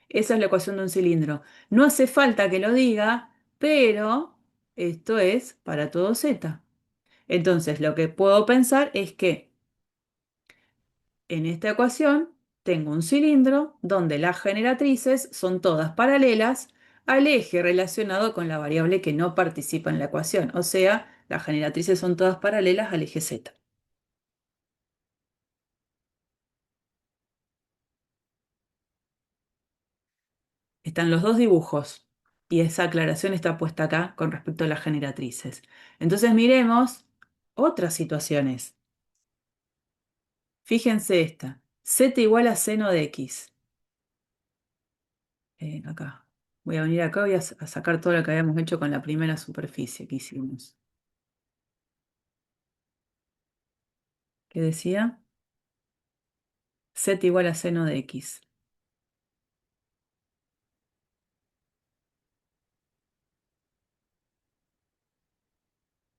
Esa es la ecuación de un cilindro. No hace falta que lo diga, pero esto es para todo z. Entonces, lo que puedo pensar es que en esta ecuación tengo un cilindro donde las generatrices son todas paralelas al eje relacionado con la variable que no participa en la ecuación. O sea, las generatrices son todas paralelas al eje z. Están los dos dibujos y esa aclaración está puesta acá con respecto a las generatrices. Entonces miremos otras situaciones. Fíjense esta. Z igual a seno de x. Acá. Voy a venir acá y a sacar todo lo que habíamos hecho con la primera superficie que hicimos. ¿Qué decía? Z igual a seno de x.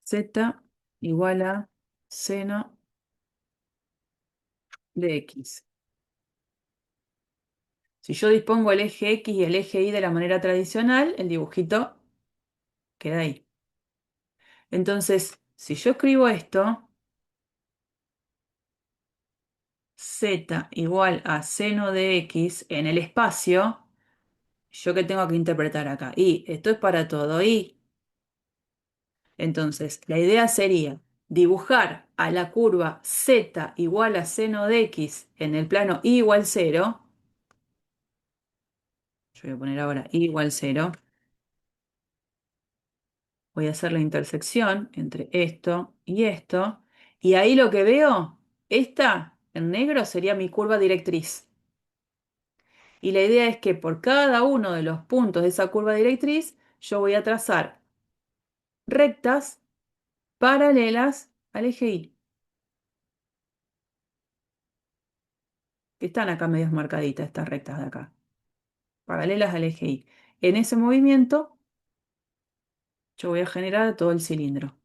Z igual a seno de x. Si yo dispongo el eje X y el eje Y de la manera tradicional, el dibujito queda ahí. Entonces, si yo escribo esto, z igual a seno de x en el espacio, ¿yo qué tengo que interpretar acá? Y esto es para todo y. Entonces, la idea sería dibujar a la curva z igual a seno de x en el plano y igual 0. Yo voy a poner ahora y igual 0. Voy a hacer la intersección entre esto y esto. Y ahí lo que veo, esta en negro sería mi curva directriz. Y la idea es que por cada uno de los puntos de esa curva directriz, yo voy a trazar rectas paralelas al eje Y, que están acá medias marcaditas, estas rectas de acá, paralelas al eje Y. En ese movimiento, yo voy a generar todo el cilindro.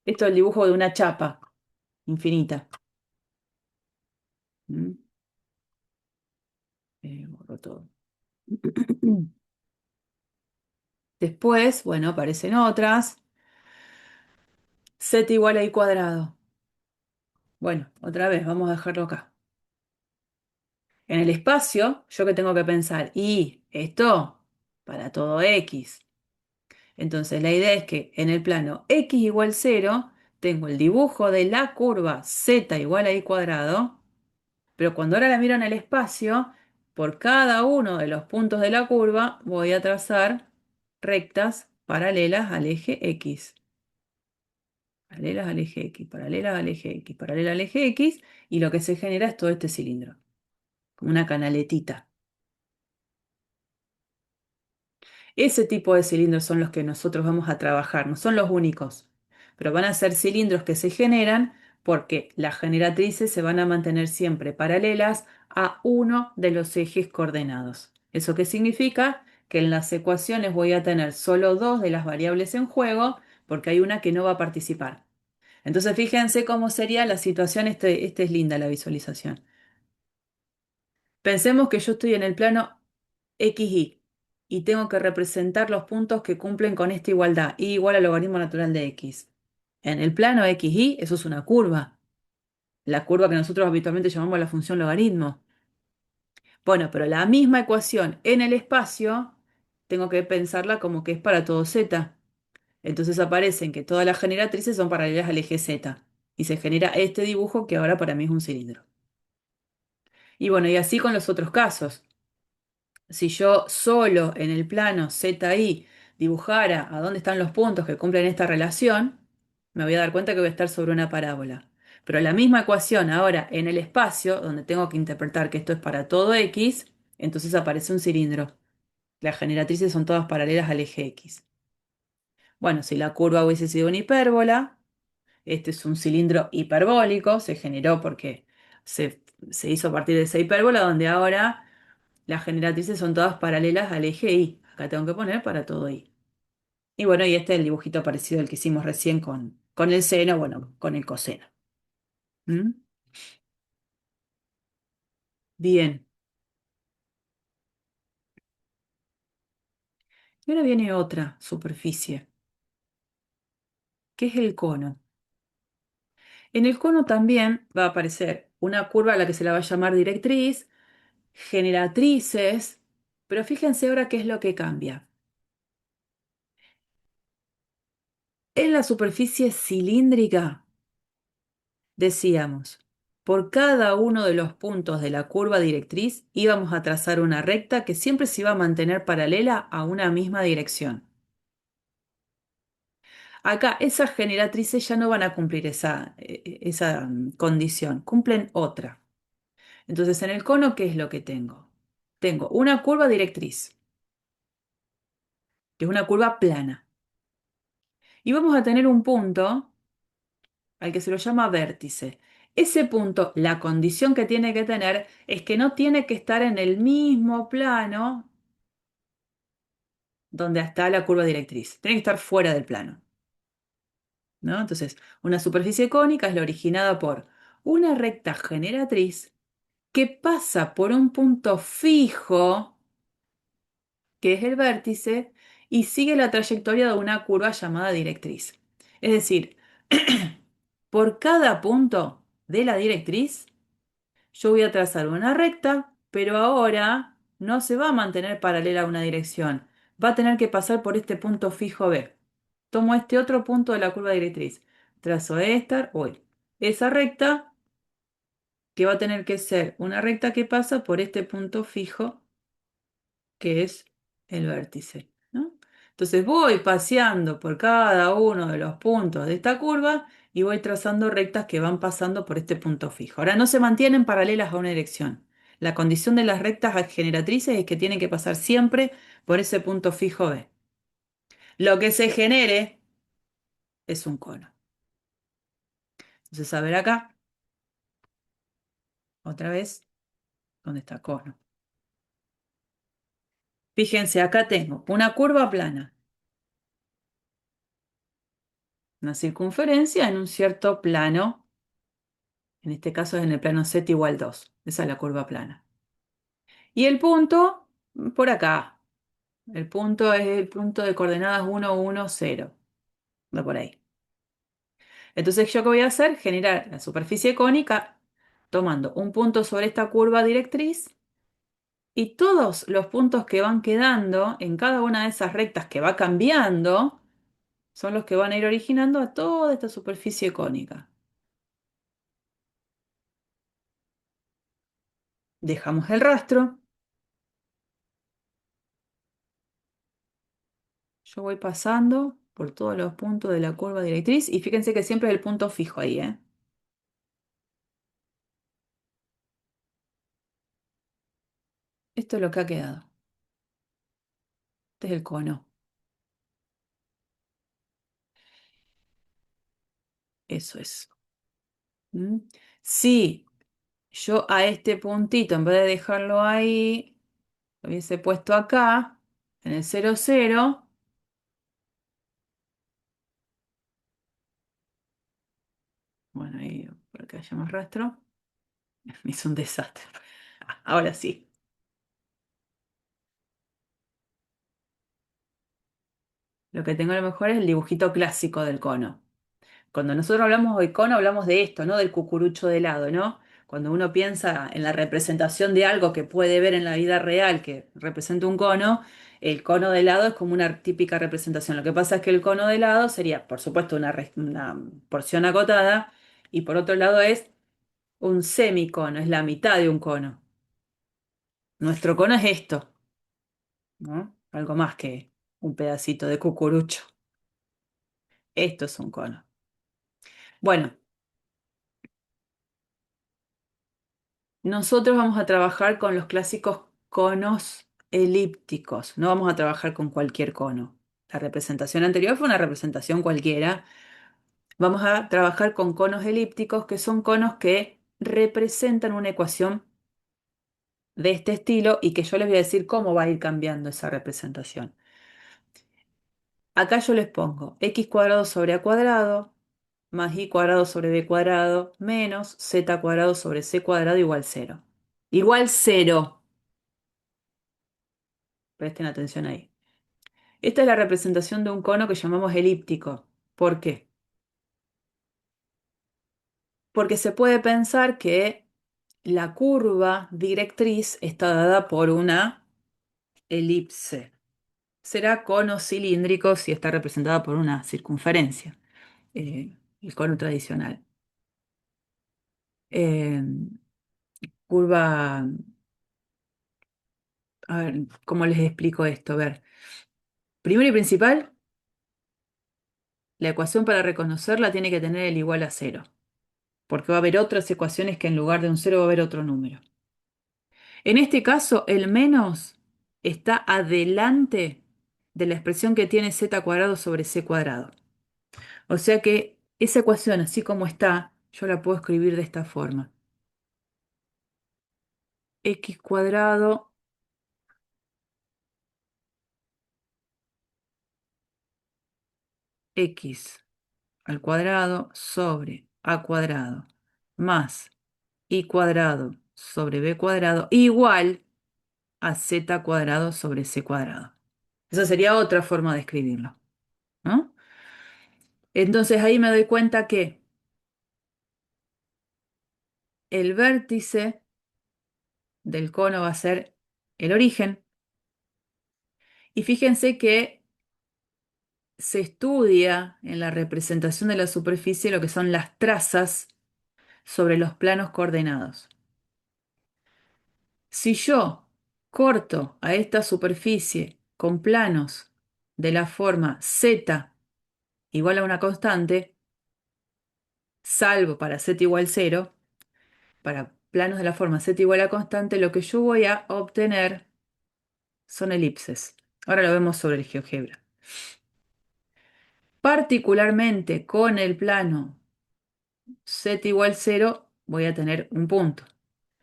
Esto es el dibujo de una chapa infinita. ¿Mm? Borro todo. Después, bueno, aparecen otras. Z igual a I cuadrado. Bueno, otra vez, vamos a dejarlo acá. En el espacio, ¿yo qué tengo que pensar? Y esto para todo X. Entonces, la idea es que en el plano X igual 0, tengo el dibujo de la curva Z igual a I cuadrado, pero cuando ahora la miro en el espacio, por cada uno de los puntos de la curva voy a trazar rectas paralelas al eje X. Paralelas al eje X, paralelas al eje X, paralela al eje X, y lo que se genera es todo este cilindro, como una canaletita. Ese tipo de cilindros son los que nosotros vamos a trabajar, no son los únicos, pero van a ser cilindros que se generan porque las generatrices se van a mantener siempre paralelas a uno de los ejes coordenados. ¿Eso qué significa? Que en las ecuaciones voy a tener solo dos de las variables en juego porque hay una que no va a participar. Entonces fíjense cómo sería la situación, este es linda la visualización. Pensemos que yo estoy en el plano XY y tengo que representar los puntos que cumplen con esta igualdad, y igual al logaritmo natural de x. En el plano x, y, eso es una curva, la curva que nosotros habitualmente llamamos la función logaritmo. Bueno, pero la misma ecuación en el espacio, tengo que pensarla como que es para todo z. Entonces aparecen que todas las generatrices son paralelas al eje z. Y se genera este dibujo que ahora para mí es un cilindro. Y bueno, y así con los otros casos. Si yo solo en el plano ZI dibujara a dónde están los puntos que cumplen esta relación, me voy a dar cuenta que voy a estar sobre una parábola. Pero la misma ecuación ahora en el espacio, donde tengo que interpretar que esto es para todo X, entonces aparece un cilindro. Las generatrices son todas paralelas al eje X. Bueno, si la curva hubiese sido una hipérbola, este es un cilindro hiperbólico, se generó porque se hizo a partir de esa hipérbola, donde ahora las generatrices son todas paralelas al eje Y. Acá tengo que poner para todo Y. Y bueno, y este es el dibujito parecido al que hicimos recién con el seno, bueno, con el coseno. ¿Mm? Bien. Y ahora viene otra superficie, que es el cono. En el cono también va a aparecer una curva a la que se la va a llamar directriz, generatrices, pero fíjense ahora qué es lo que cambia. En la superficie cilíndrica, decíamos, por cada uno de los puntos de la curva directriz íbamos a trazar una recta que siempre se iba a mantener paralela a una misma dirección. Acá esas generatrices ya no van a cumplir esa condición, cumplen otra. Entonces en el cono, ¿qué es lo que tengo? Tengo una curva directriz, que es una curva plana. Y vamos a tener un punto al que se lo llama vértice. Ese punto, la condición que tiene que tener es que no tiene que estar en el mismo plano donde está la curva directriz. Tiene que estar fuera del plano, ¿no? Entonces, una superficie cónica es la originada por una recta generatriz que pasa por un punto fijo, que es el vértice, y sigue la trayectoria de una curva llamada directriz. Es decir, por cada punto de la directriz, yo voy a trazar una recta, pero ahora no se va a mantener paralela a una dirección. Va a tener que pasar por este punto fijo B. Tomo este otro punto de la curva directriz. Trazo esa recta que va a tener que ser una recta que pasa por este punto fijo que es el vértice, ¿no? Entonces voy paseando por cada uno de los puntos de esta curva y voy trazando rectas que van pasando por este punto fijo. Ahora no se mantienen paralelas a una dirección. La condición de las rectas generatrices es que tienen que pasar siempre por ese punto fijo B. Lo que se genere es un cono. Entonces, a ver acá, otra vez, ¿dónde está cono? Fíjense, acá tengo una curva plana, una circunferencia en un cierto plano. En este caso es en el plano z igual 2. Esa es la curva plana. Y el punto, por acá. El punto es el punto de coordenadas 1, 1, 0. Va por ahí. Entonces, ¿yo qué voy a hacer? Generar la superficie cónica tomando un punto sobre esta curva directriz y todos los puntos que van quedando en cada una de esas rectas que va cambiando son los que van a ir originando a toda esta superficie cónica. Dejamos el rastro. Yo voy pasando por todos los puntos de la curva directriz y fíjense que siempre es el punto fijo ahí, ¿eh? Esto es lo que ha quedado. Este es el cono. Eso es. ¿Mm? Si yo a este puntito, en vez de dejarlo ahí, lo hubiese puesto acá, en el 0, 0, bueno, ahí para que haya más rastro, me hizo un desastre. Ahora sí. Lo que tengo a lo mejor es el dibujito clásico del cono. Cuando nosotros hablamos de cono, hablamos de esto, ¿no? Del cucurucho de helado, ¿no? Cuando uno piensa en la representación de algo que puede ver en la vida real que representa un cono, el cono de helado es como una típica representación. Lo que pasa es que el cono de helado sería, por supuesto, una porción acotada y por otro lado es un semicono, es la mitad de un cono. Nuestro cono es esto, ¿no? Algo más que un pedacito de cucurucho. Esto es un cono. Bueno, nosotros vamos a trabajar con los clásicos conos elípticos, no vamos a trabajar con cualquier cono. La representación anterior fue una representación cualquiera. Vamos a trabajar con conos elípticos, que son conos que representan una ecuación de este estilo y que yo les voy a decir cómo va a ir cambiando esa representación. Acá yo les pongo x cuadrado sobre a cuadrado más y cuadrado sobre b cuadrado menos z cuadrado sobre c cuadrado igual cero. Igual cero. Presten atención ahí. Esta es la representación de un cono que llamamos elíptico. ¿Por qué? Porque se puede pensar que la curva directriz está dada por una elipse. Será cono cilíndrico si está representada por una circunferencia, el cono tradicional. Eh, curva, a ver, ¿cómo les explico esto? A ver, primero y principal, la ecuación para reconocerla tiene que tener el igual a cero, porque va a haber otras ecuaciones que en lugar de un cero va a haber otro número. En este caso, el menos está adelante de la expresión que tiene z cuadrado sobre c cuadrado. O sea que esa ecuación, así como está, yo la puedo escribir de esta forma. X cuadrado x al cuadrado sobre a cuadrado más y cuadrado sobre b cuadrado igual a z cuadrado sobre c cuadrado. Esa sería otra forma de escribirlo, ¿no? Entonces ahí me doy cuenta que el vértice del cono va a ser el origen. Y fíjense que se estudia en la representación de la superficie lo que son las trazas sobre los planos coordenados. Si yo corto a esta superficie con planos de la forma z igual a una constante, salvo para z igual 0, para planos de la forma z igual a constante, lo que yo voy a obtener son elipses. Ahora lo vemos sobre el GeoGebra. Particularmente con el plano z igual 0 voy a tener un punto.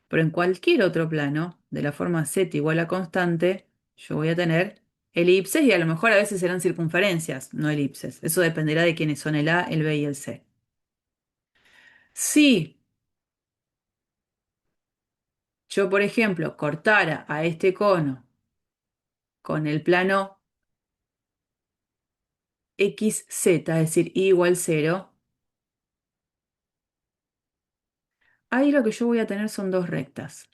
Pero en cualquier otro plano, de la forma z igual a constante, yo voy a tener elipses y a lo mejor a veces serán circunferencias, no elipses. Eso dependerá de quiénes son el A, el B y el C. Si yo, por ejemplo, cortara a este cono con el plano XZ, es decir, y igual 0, ahí lo que yo voy a tener son dos rectas.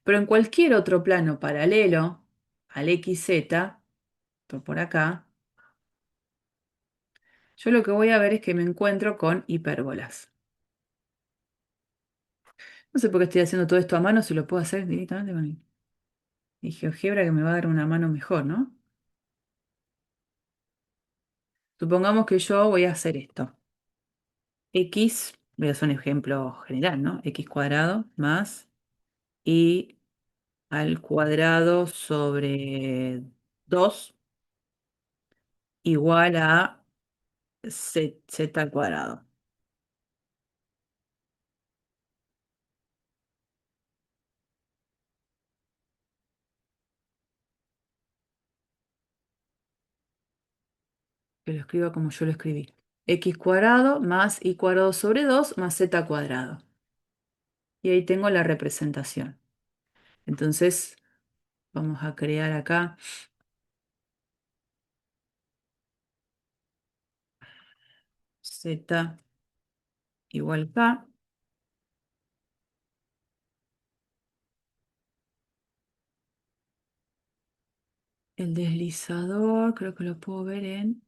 Pero en cualquier otro plano paralelo al XZ, por acá, yo lo que voy a ver es que me encuentro con hipérbolas. No sé por qué estoy haciendo todo esto a mano, si lo puedo hacer directamente con el GeoGebra que me va a dar una mano mejor, ¿no? Supongamos que yo voy a hacer esto. X, voy a hacer un ejemplo general, ¿no? X cuadrado más y al cuadrado sobre 2 igual a z al cuadrado. Que lo escriba como yo lo escribí. X cuadrado más y cuadrado sobre 2 más z cuadrado. Y ahí tengo la representación. Entonces Vamos a crear acá Z igual K. El deslizador, creo que lo puedo ver en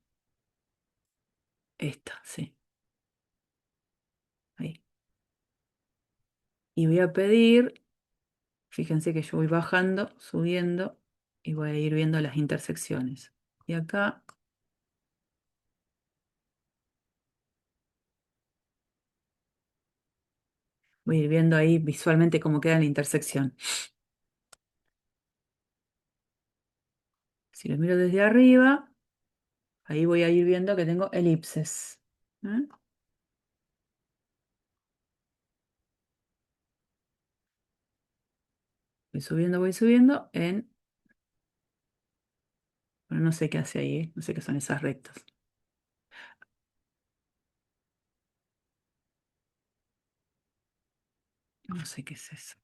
esta, sí. Ahí. Y voy a pedir, fíjense que yo voy bajando, subiendo, y voy a ir viendo las intersecciones. Y acá voy a ir viendo ahí visualmente cómo queda la intersección. Si lo miro desde arriba, ahí voy a ir viendo que tengo elipses. ¿Eh? Voy subiendo en... Bueno, no sé qué hace ahí, ¿eh? No sé qué son esas rectas. No sé qué es eso.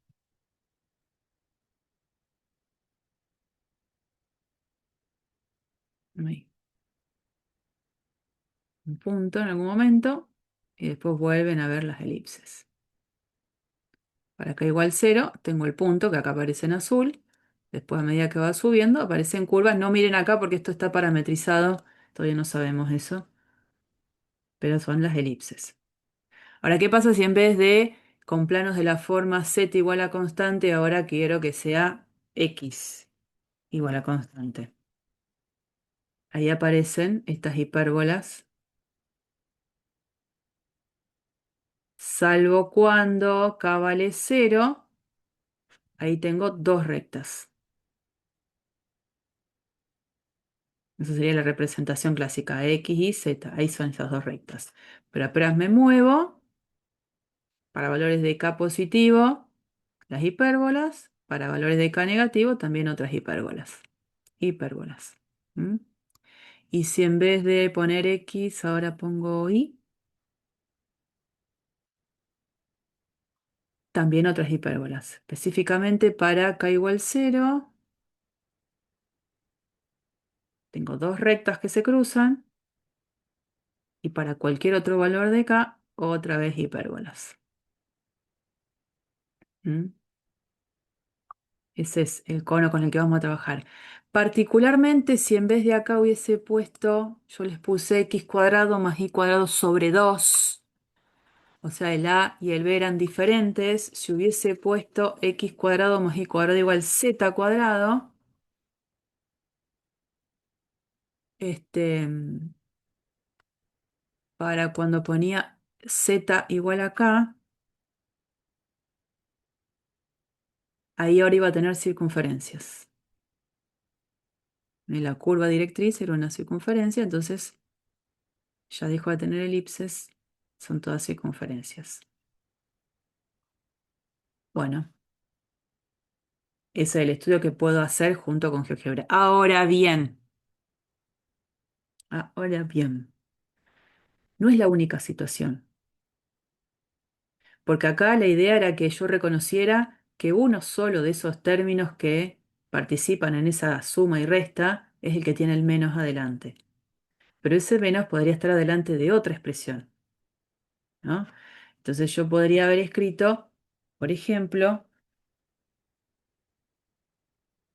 Ahí. Un punto en algún momento y después vuelven a ver las elipses. Para acá igual 0, tengo el punto que acá aparece en azul. Después, a medida que va subiendo, aparecen curvas. No miren acá porque esto está parametrizado. Todavía no sabemos eso. Pero son las elipses. Ahora, ¿qué pasa si en vez de con planos de la forma z igual a constante, ahora quiero que sea x igual a constante? Ahí aparecen estas hipérbolas, salvo cuando k vale 0, ahí tengo dos rectas. Esa sería la representación clásica, x y z. Ahí son esas dos rectas. Pero apenas me muevo, para valores de k positivo, las hipérbolas. Para valores de k negativo, también otras hipérbolas. Hipérbolas. ¿Mm? Y si en vez de poner x, ahora pongo y, también otras hipérbolas. Específicamente para k igual 0, tengo dos rectas que se cruzan. Y para cualquier otro valor de k, otra vez hipérbolas. ¿Mm? Ese es el cono con el que vamos a trabajar. Particularmente si en vez de acá hubiese puesto, yo les puse x cuadrado más y cuadrado sobre 2, o sea, el a y el b eran diferentes. Si hubiese puesto x cuadrado más y cuadrado igual z cuadrado, este, para cuando ponía z igual acá, ahí ahora iba a tener circunferencias. Y la curva directriz era una circunferencia, entonces ya dejó de tener elipses, son todas circunferencias. Bueno, ese es el estudio que puedo hacer junto con GeoGebra. Ahora bien, no es la única situación, porque acá la idea era que yo reconociera que uno solo de esos términos que participan en esa suma y resta es el que tiene el menos adelante. Pero ese menos podría estar adelante de otra expresión, ¿no? Entonces yo podría haber escrito, por ejemplo,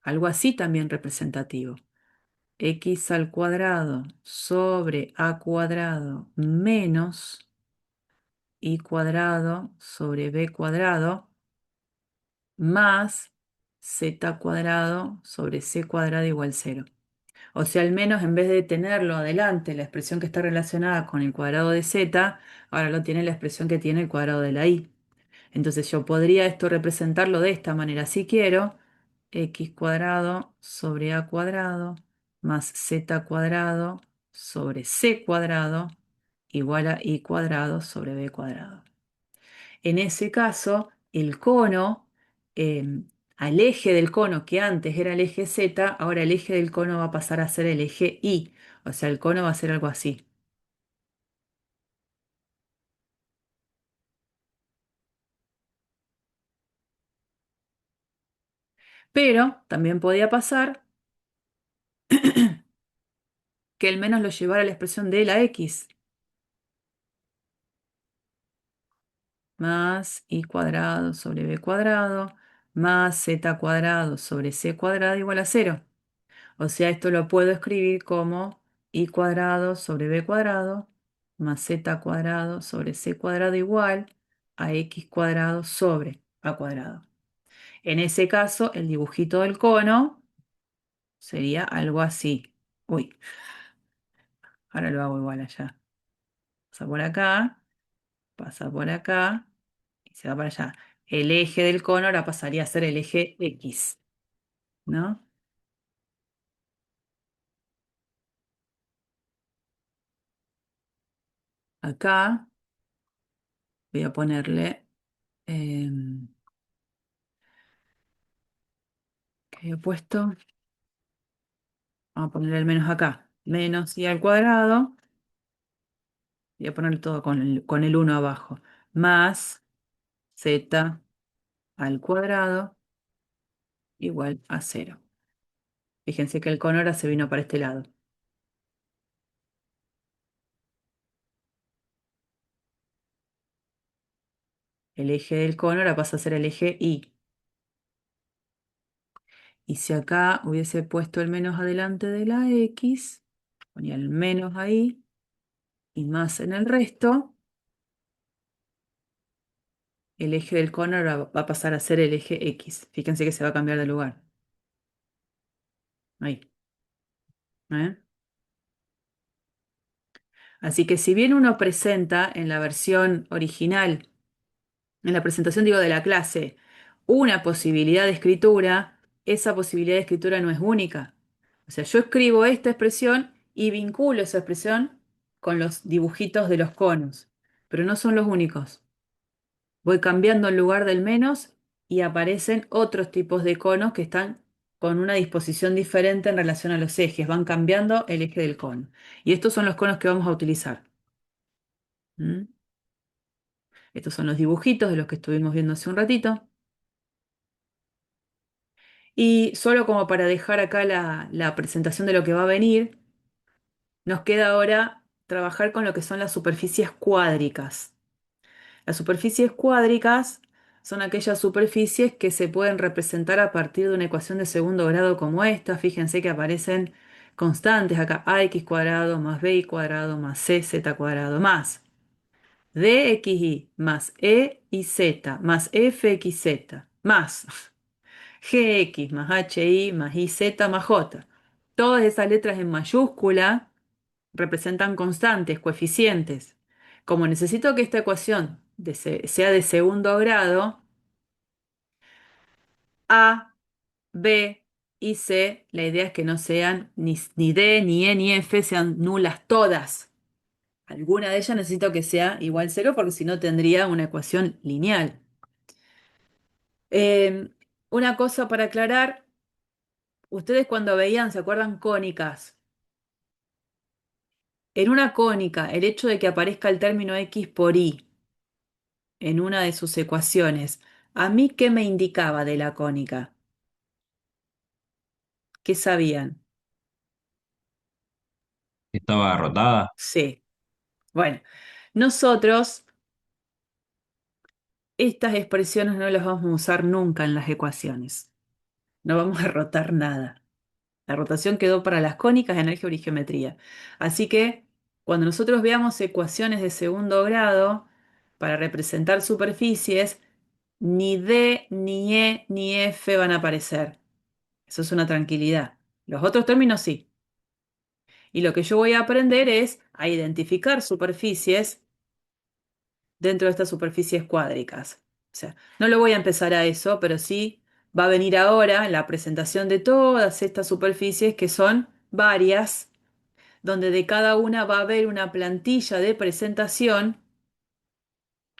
algo así también representativo. X al cuadrado sobre a cuadrado menos y cuadrado sobre b cuadrado más z cuadrado sobre c cuadrado igual 0. O sea, al menos en vez de tenerlo adelante, la expresión que está relacionada con el cuadrado de z, ahora lo tiene la expresión que tiene el cuadrado de la y. Entonces yo podría esto representarlo de esta manera si quiero, x cuadrado sobre a cuadrado más z cuadrado sobre c cuadrado igual a y cuadrado sobre b cuadrado. En ese caso, el cono, al eje del cono que antes era el eje z, ahora el eje del cono va a pasar a ser el eje y. O sea, el cono va a ser algo así. Pero también podía pasar que el menos lo llevara a la expresión de la x más y cuadrado sobre b cuadrado más z cuadrado sobre c cuadrado igual a cero. O sea, esto lo puedo escribir como i cuadrado sobre b cuadrado más z cuadrado sobre c cuadrado igual a x cuadrado sobre a cuadrado. En ese caso, el dibujito del cono sería algo así. Uy, ahora lo hago igual allá. Pasa por acá y se va para allá. El eje del cono ahora pasaría a ser el eje X, ¿no? Acá voy a ponerle, ¿qué he puesto? Vamos a ponerle el menos acá. Menos y al cuadrado. Voy a poner todo con el 1 abajo. Más z al cuadrado igual a cero. Fíjense que el cono ahora se vino para este lado. El eje del cono ahora pasa a ser el eje Y. Y si acá hubiese puesto el menos adelante de la X, ponía el menos ahí y más en el resto, el eje del cono ahora va a pasar a ser el eje X. Fíjense que se va a cambiar de lugar. Ahí. ¿Eh? Así que si bien uno presenta en la versión original, en la presentación digo de la clase, una posibilidad de escritura, esa posibilidad de escritura no es única. O sea, yo escribo esta expresión y vinculo esa expresión con los dibujitos de los conos, pero no son los únicos. Voy cambiando el lugar del menos y aparecen otros tipos de conos que están con una disposición diferente en relación a los ejes, van cambiando el eje del cono. Y estos son los conos que vamos a utilizar. ¿Mm? Estos son los dibujitos de los que estuvimos viendo hace un ratito. Y solo como para dejar acá la presentación de lo que va a venir, nos queda ahora trabajar con lo que son las superficies cuádricas. Las superficies cuádricas son aquellas superficies que se pueden representar a partir de una ecuación de segundo grado como esta. Fíjense que aparecen constantes acá, ax cuadrado más by cuadrado más cz cuadrado más dxy más e y z más fxz más gx más hi más iz más j. Todas esas letras en mayúscula representan constantes, coeficientes. Como necesito que esta ecuación sea de segundo grado, A, B y C, la idea es que no sean ni D, ni E, ni F, sean nulas todas. Alguna de ellas necesito que sea igual cero porque si no tendría una ecuación lineal. Eh, una cosa para aclarar, ustedes cuando veían, ¿se acuerdan? Cónicas. En una cónica, el hecho de que aparezca el término X por Y en una de sus ecuaciones, ¿a mí qué me indicaba de la cónica? ¿Qué sabían? Estaba rotada. Sí. Bueno, nosotros estas expresiones no las vamos a usar nunca en las ecuaciones. No vamos a rotar nada. La rotación quedó para las cónicas en álgebra y geometría. Así que cuando nosotros veamos ecuaciones de segundo grado para representar superficies, ni D, ni E, ni F van a aparecer. Eso es una tranquilidad. Los otros términos sí. Y lo que yo voy a aprender es a identificar superficies dentro de estas superficies cuádricas. O sea, no lo voy a empezar a eso, pero sí va a venir ahora la presentación de todas estas superficies que son varias, donde de cada una va a haber una plantilla de presentación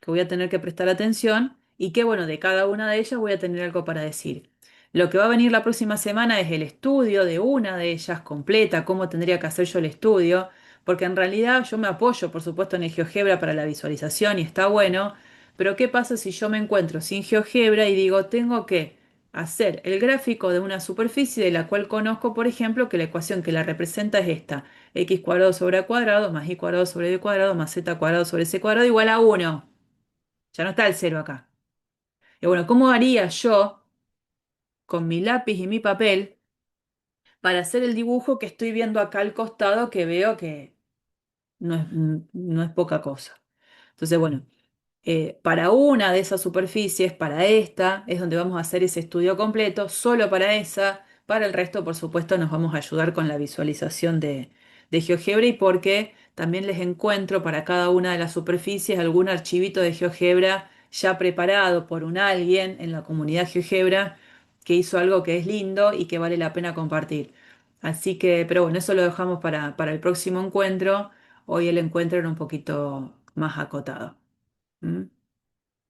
que voy a tener que prestar atención y que, bueno, de cada una de ellas voy a tener algo para decir. Lo que va a venir la próxima semana es el estudio de una de ellas completa, cómo tendría que hacer yo el estudio, porque en realidad yo me apoyo, por supuesto, en el GeoGebra para la visualización y está bueno, pero ¿qué pasa si yo me encuentro sin GeoGebra y digo, tengo que hacer el gráfico de una superficie de la cual conozco, por ejemplo, que la ecuación que la representa es esta: x cuadrado sobre a cuadrado más y cuadrado sobre b cuadrado más z cuadrado sobre c cuadrado igual a 1. Ya no está el cero acá. Y bueno, ¿cómo haría yo con mi lápiz y mi papel para hacer el dibujo que estoy viendo acá al costado, que veo que no es poca cosa? Entonces, bueno, para una de esas superficies, para esta, es donde vamos a hacer ese estudio completo, solo para esa. Para el resto, por supuesto, nos vamos a ayudar con la visualización de GeoGebra, y porque también les encuentro para cada una de las superficies algún archivito de GeoGebra ya preparado por un alguien en la comunidad GeoGebra que hizo algo que es lindo y que vale la pena compartir. Así que, pero bueno, eso lo dejamos para el próximo encuentro. Hoy el encuentro era un poquito más acotado. ¿Mm?